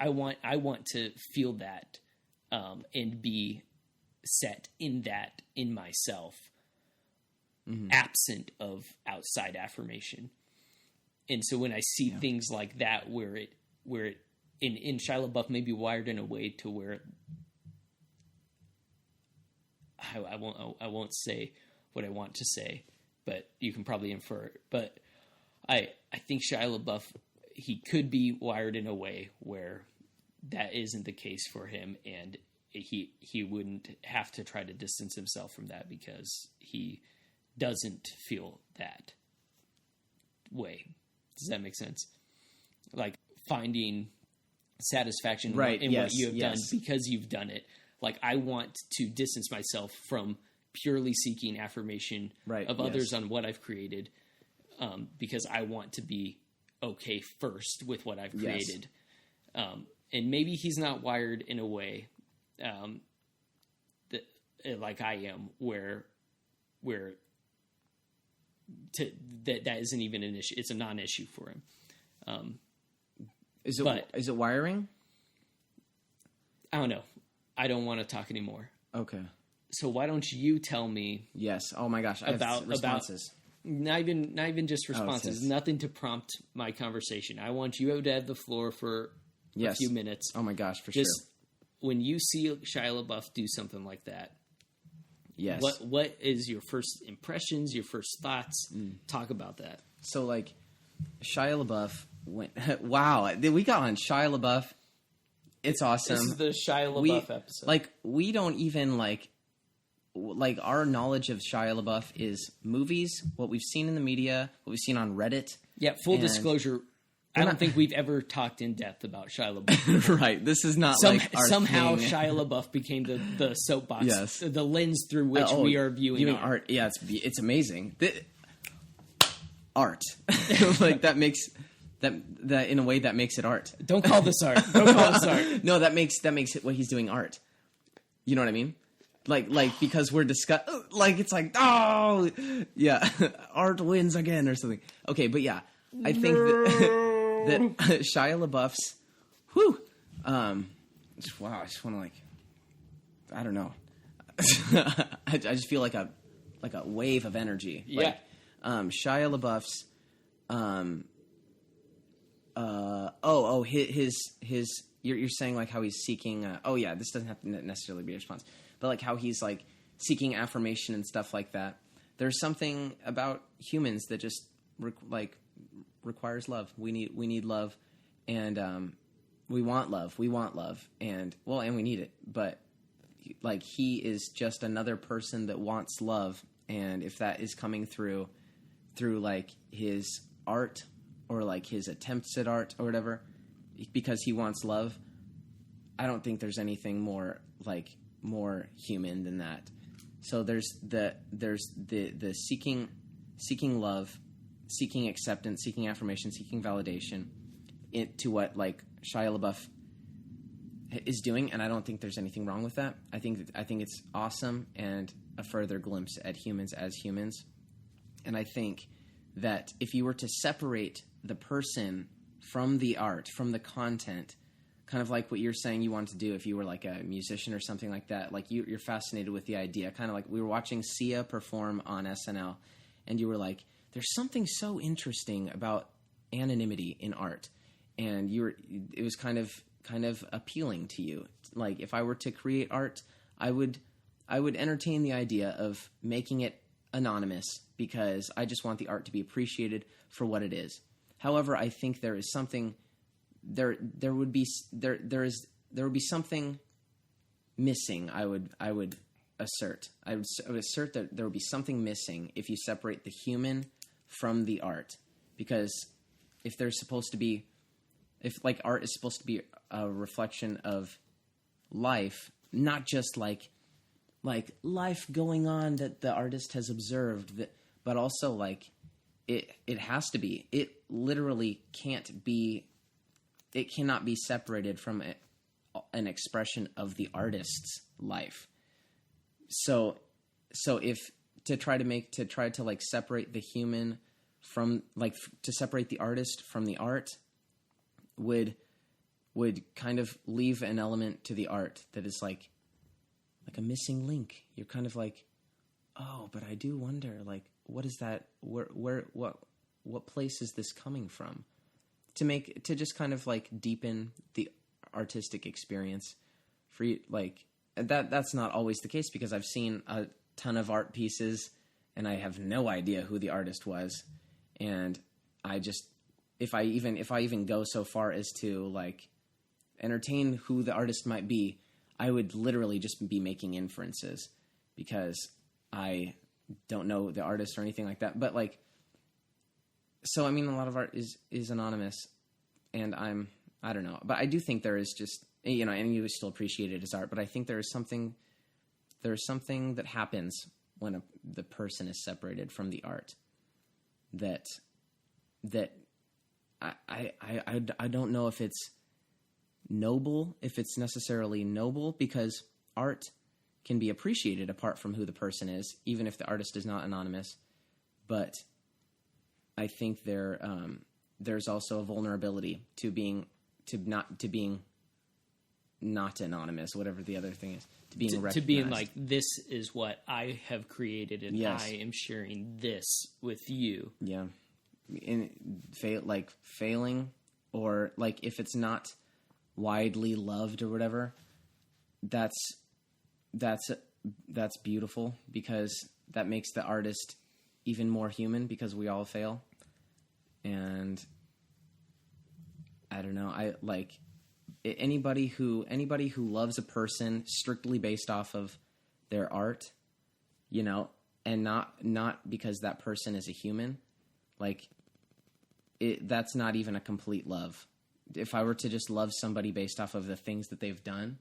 want to feel that and be set in that in myself, absent of outside affirmation. And so when I see things like that, where it in Shia LaBeouf may be wired in a way to where I won't say what I want to say, but you can probably infer it. But I think Shia LaBeouf, he could be wired in a way where that isn't the case for him, and he wouldn't have to try to distance himself from that because he doesn't feel that way. Does that make sense? Like finding satisfaction in what you have done because you've done it. Like I want to distance myself from purely seeking affirmation of others on what I've created, because I want to be okay first with what I've created. And maybe he's not wired in a way that like I am, where that isn't even an issue. It's a non-issue for him. Is it wiring? I don't know. I don't want to talk anymore. Okay. So why don't you tell me? Yes. Oh my gosh. I have responses. Not even just responses. Nothing to prompt my conversation. I want you to have the floor for a few minutes. Oh my gosh, for just sure. When you see Shia LaBeouf do something like that, yes. What is your first impressions? Your first thoughts? Talk about that. So like, Shia LaBeouf went. Wow, we got on Shia LaBeouf It's awesome. This is the Shia LaBeouf episode. Like, we don't even, like, our knowledge of Shia LaBeouf is movies, what we've seen in the media, what we've seen on Reddit. Yeah, full disclosure, I don't think we've ever talked in depth about Shia LaBeouf. Right, this is not our somehow thing. Shia LaBeouf became the soapbox, Yes. the lens through which we are viewing art. Yeah, it's amazing. Art. Like, that makes... That in a way that makes it art. Don't call this art. Don't call this art. No, that makes it what he's doing art. You know what I mean? Like because we're it's like, oh yeah, art wins again or something. Okay, but yeah, I think that Shia LaBeouf's wow, I just want to, like, I don't know. I just feel like a wave of energy. Yeah. Like, Shia LaBeouf's his you're saying, like, how he's seeking this doesn't have to necessarily be a response, but like how he's, like, seeking affirmation and stuff like that. There's something about humans that just requires love. We need love, and we want love, and we need it, but, like, he is just another person that wants love, and if that is coming through like his art or like his attempts at art or whatever, because he wants love, I don't think there's anything more human than that. So there's the seeking love, seeking acceptance, seeking affirmation, seeking validation to what, like, Shia LaBeouf is doing, and I don't think there's anything wrong with that. I think it's awesome and a further glimpse at humans as humans. And I think that if you were to separate the person from the art, from the content, kind of like what you're saying you want to do if you were, like, a musician or something like that, like, you're fascinated with the idea, kind of like we were watching Sia perform on SNL, and you were like, there's something so interesting about anonymity in art, and it was kind of appealing to you. Like, if I were to create art, I would entertain the idea of making it anonymous, because I just want the art to be appreciated for what it is. However, I think there is something there would be something missing. I would assert that there would be something missing if you separate the human from the art, because if art is supposed to be a reflection of life, not just like life going on that the artist has observed, but also, like, it has to be. It literally can't be. It cannot be separated from an expression of the artist's life. So if to try to like separate the human from, like, to separate the artist from the art would kind of leave an element to the art that is like a missing link. You're kind of like, oh, but I do wonder, like, what is that? What place is this coming from? To just kind of, like, deepen the artistic experience for you, like, that's not always the case, because I've seen a ton of art pieces and I have no idea who the artist was, and I just, if I even go so far as to, like, entertain who the artist might be, I would literally just be making inferences, because I don't know the artist or anything like that. But, like, so, I mean, a lot of art is anonymous, and I don't know. But I do think there is just, you know, and you still appreciate it as art, but I think there is something that happens when the person is separated from the art that I don't know if it's noble, if it's necessarily noble, because art can be appreciated apart from who the person is, even if the artist is not anonymous. But I think there's also a vulnerability to being not anonymous, whatever the other thing is, to being recognized. To being like, this is what I have created, and yes, I am sharing this with you. Yeah. Failing, or, like, if it's not widely loved or whatever, that's beautiful, because that makes the artist even more human, because we all fail. And I don't know, anybody who loves a person strictly based off of their art, you know, and not because that person is a human, like that's not even a complete love. If I were to just love somebody based off of the things that they've done.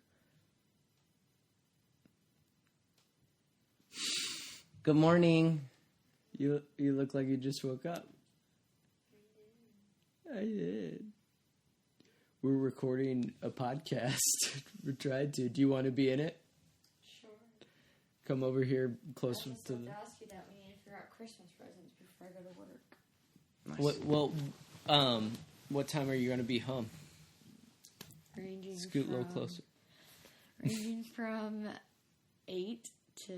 Good morning. You look like you just woke up. I did. We're recording a podcast. We're trying to. Do you want to be in it? Sure. Come over here closer to the... I ask you that when you figure out Christmas presents before I go to work. Nice. What time are you going to be home? Ranging Scoot from, a little closer. Ranging from 8 to...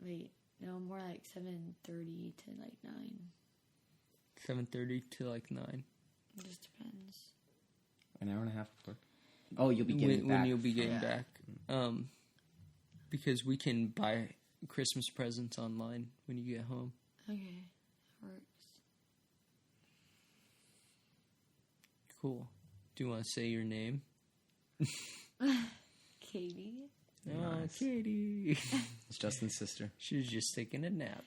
Wait, no, more like 7:30 to like 9. 7:30 to like 9. It just depends. An hour and a half of work. Oh, you'll be getting back. When you'll be getting back. Because we can buy Christmas presents online when you get home. Okay, that works. Cool. Do you want to say your name? Katie. Oh, Nice. Katie. It's Justin's sister. She was just taking a nap.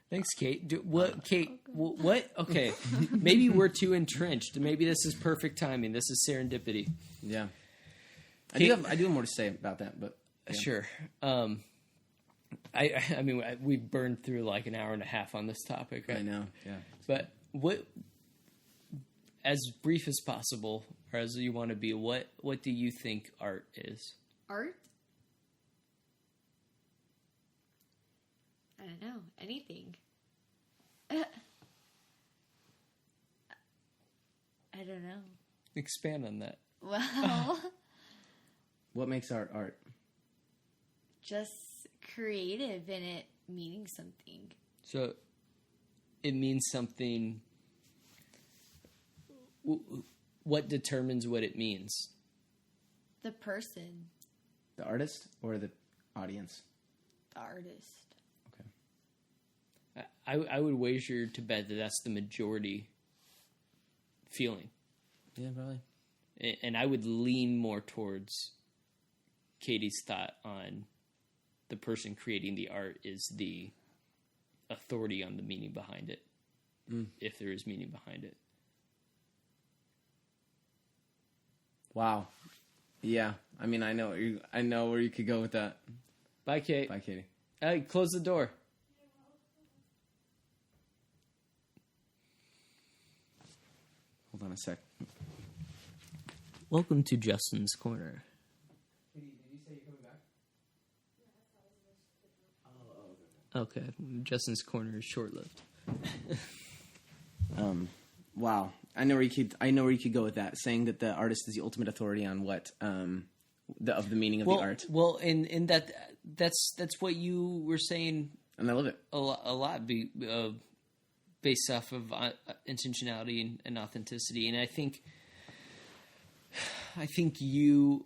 Thanks, Kate. Kate? What? Okay. Maybe we're too entrenched. Maybe this is perfect timing. This is serendipity. Yeah. Kate, I do have more to say about that, but yeah. Sure. I mean, we've burned through like an hour and a half on this topic, right? I know. Yeah. But what, as brief as possible, or as you want to be, what do you think art is? Art? I don't know. Anything. I don't know. Expand on that. Well, What makes art? just creative in it meaning something. So it means something. What determines what it means? The person, The artist or the audience? the artist. I would wager to bet that that's the majority feeling. Yeah, probably. And I would lean more towards Katie's thought on the person creating the art is the authority on the meaning behind it, if there is meaning behind it. Wow. Yeah. I mean, I know where you could go with that. Bye, Kate. Bye, Katie. Hey, close the door. Hold on a sec. Welcome to Justin's Corner. Katie, did you say you're coming back? Okay, Justin's Corner is short-lived. Wow. I know where you could go with that, saying that the artist is the ultimate authority on what of the meaning of the art. Well, and that's what you were saying, And I love it. a lot based off of intentionality and authenticity. And I think you.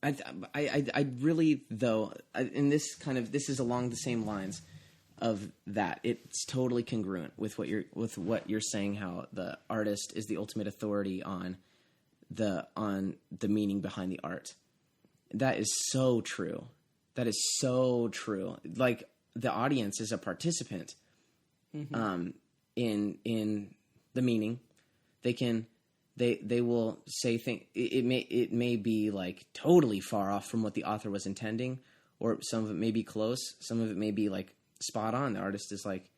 I really though, and this is along the same lines of that. It's totally congruent with what you're saying. How the artist is the ultimate authority on the meaning behind the art. That is so true. That is so true. Like the audience is a participant in the meaning. They will say things. It may be like totally far off from what the author was intending, or some of it may be close. Some of it may be like spot on. The artist is like,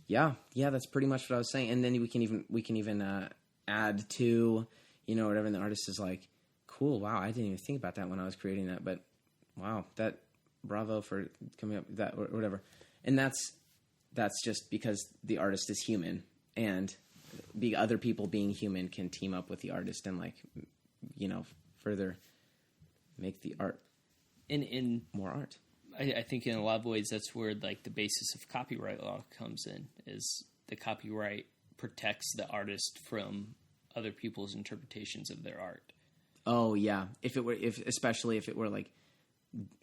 yeah, that's pretty much what I was saying. And then we can even add to, whatever. And the artist is like, cool, wow, I didn't even think about that when I was creating that, but wow, that bravo for coming up with that or whatever. And that's just because the artist is human, and other people being human can team up with the artist and further make the art in more art. I think in a lot of ways that's where like the basis of copyright law comes in, is the copyright protects the artist from other people's interpretations of their art. Oh yeah, especially if it were like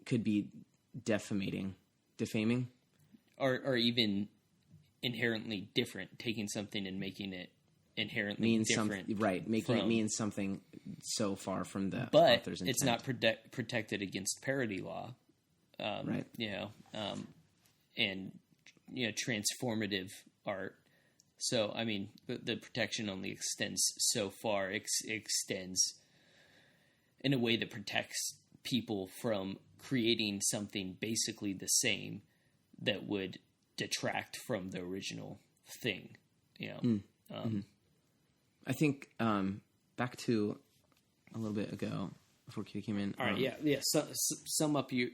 could be defaming, or even inherently different, taking something and making it inherently different. Making it mean something so far from the but author's intent. it's not protected against parody law, right? And transformative art. So I mean, the protection only extends so far. Extends in a way that protects people from creating something basically the same that would detract from the original thing. I think back to a little bit ago before Q came in. All right, So, sum up your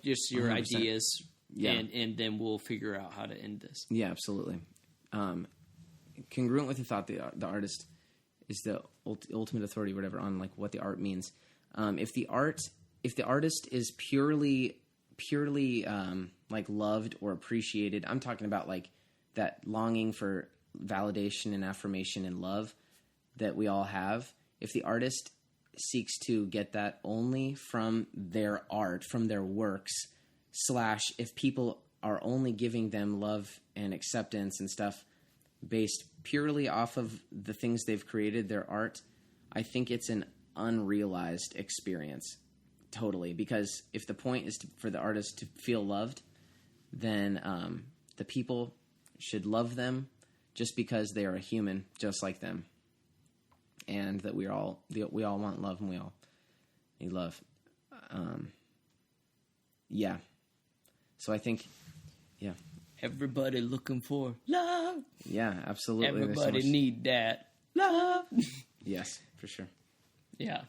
just your 100%. Ideas, and then we'll figure out how to end this. Yeah, absolutely. Congruent with the thought, the artist is the ultimate authority, whatever, on like what the art means. If the artist is purely like loved or appreciated, I'm talking about like that longing for validation and affirmation and love that we all have. If the artist seeks to get that only from their art, from their works, / if people are only giving them love and acceptance and stuff based purely off of the things they've created, their art, I think it's an unrealized experience. Totally. Because if the point is for the artist to feel loved, then the people should love them just because they are a human just like them. And that we all want love, and we all need love. Yeah. So I think, yeah. Everybody looking for love. Yeah, absolutely. Everybody need that love. Yes, for sure. Yeah.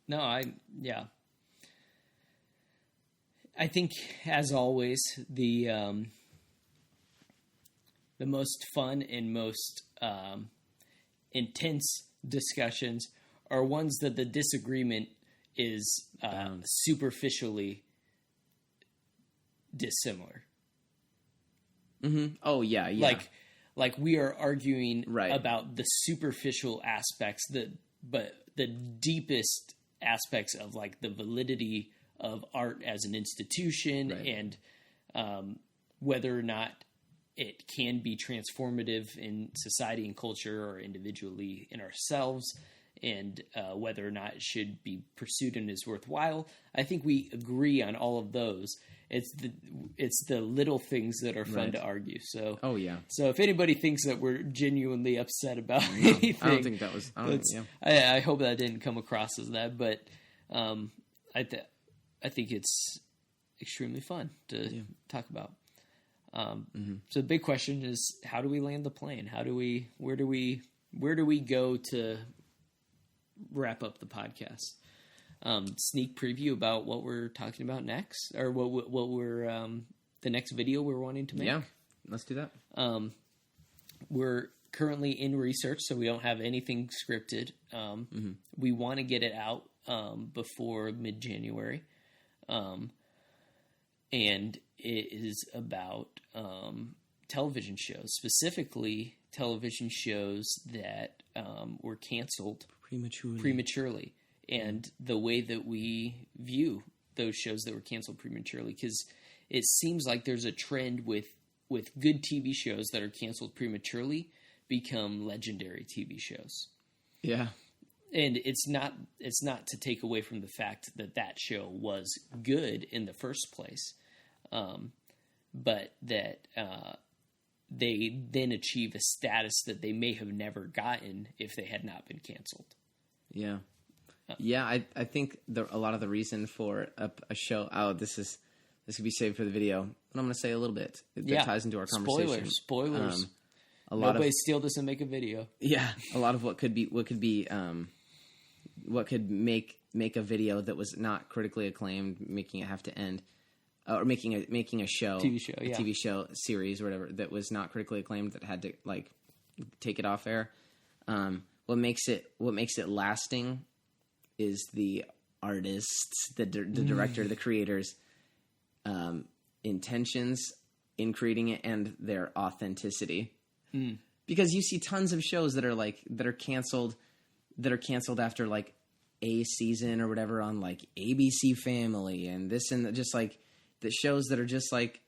No, I think, as always, the most fun and most intense discussions are ones that the disagreement is superficially dissimilar. Mm-hmm. Oh yeah. Like we are arguing right. about the superficial aspects, but the deepest aspects of like the validity of art as an institution, right. And whether or not it can be transformative in society and culture or individually in ourselves, and whether or not it should be pursued and is worthwhile. I think we agree on all of those. It's the little things that are fun right. to argue. So So if anybody thinks that we're genuinely upset about anything, I don't think that was. I hope that didn't come across as that. But I think it's extremely fun to talk about. So the big question is, how do we land the plane? Where do we go to wrap up the podcast? Sneak preview about what we're talking about next, or what we're the next video we're wanting to make. Yeah, let's do that. We're currently in research, so we don't have anything scripted. We want to get it out before mid-January, and it is about television shows, specifically television shows that were canceled prematurely. And the way that we view those shows that were canceled prematurely, because it seems like there's a trend with good TV shows that are canceled prematurely become legendary TV shows. Yeah. And it's not to take away from the fact that show was good in the first place, but that they then achieve a status that they may have never gotten if they had not been canceled. Yeah. Yeah, I think a lot of the reason for a show. Oh, this could be saved for the video, but I'm going to say a little bit. That ties into our conversation. Spoilers. Nobody steal this and make a video. Yeah, a lot of what could make a video that was not critically acclaimed, making it have to end, or making a show, TV show series or whatever that was not critically acclaimed, that had to like take it off air. What makes it lasting is the artists, the director, the creators, intentions in creating it, and their authenticity. Because you see tons of shows that are canceled after like a season or whatever on like ABC Family and this and that, just like the shows that are just like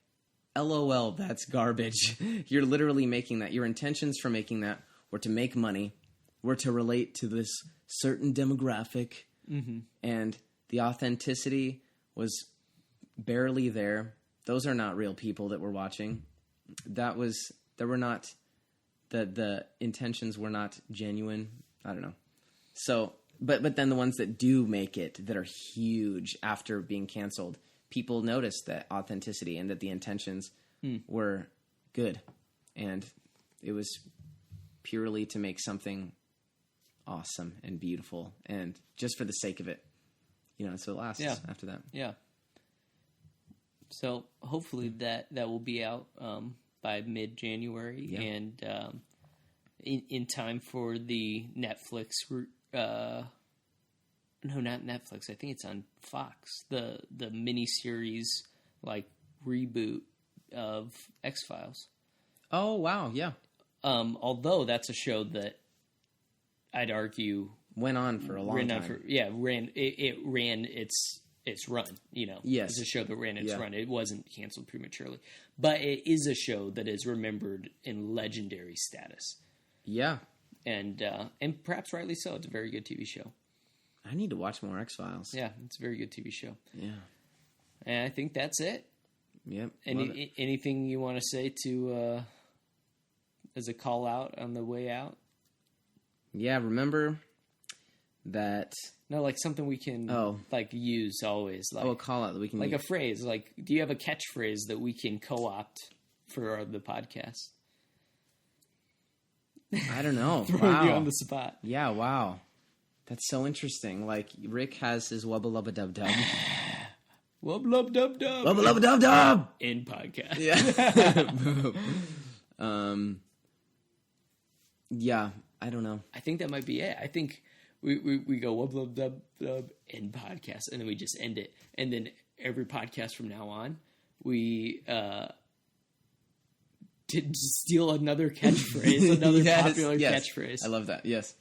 LOL, that's garbage. You're literally making that. Your intentions for making that were to make money, were to relate to this certain demographic, and the authenticity was barely there. Those are not real people that we're watching. The intentions were not genuine. I don't know. So, but then the ones that do make it, that are huge after being canceled, people noticed that authenticity and that the intentions were good. And it was purely to make something awesome and beautiful and just for the sake of it. So it lasts after that. Yeah. So hopefully that will be out by mid-January and in time for the Netflix. No, not Netflix. I think it's on Fox. The miniseries reboot of X-Files. Oh wow, yeah. Although that's a show that I'd argue went on for a long time. It ran its run. Yes, it's a show that ran its run. It wasn't canceled prematurely, but it is a show that is remembered in legendary status. Yeah, and perhaps rightly so. It's a very good TV show. I need to watch more X-Files. Yeah, it's a very good TV show. Yeah, and I think that's it. Yep. Anything you want to say to as a call out on the way out? Yeah, remember that. No, something we can use always. A call out that we can use. A phrase. Do you have a catchphrase that we can co-opt for the podcast? I don't know. Throwing you on the spot. Yeah, wow. That's so interesting. Rick has his wubba lubba dub dub. Wubba lub dub dub. Wubba lubba dub dub. In podcast. Yeah. Yeah, I don't know. I think that might be it. I think we go wubba lub dub dub in podcast, and then we just end it. And then every podcast from now on, we did steal another catchphrase, another popular catchphrase. I love that. Yes.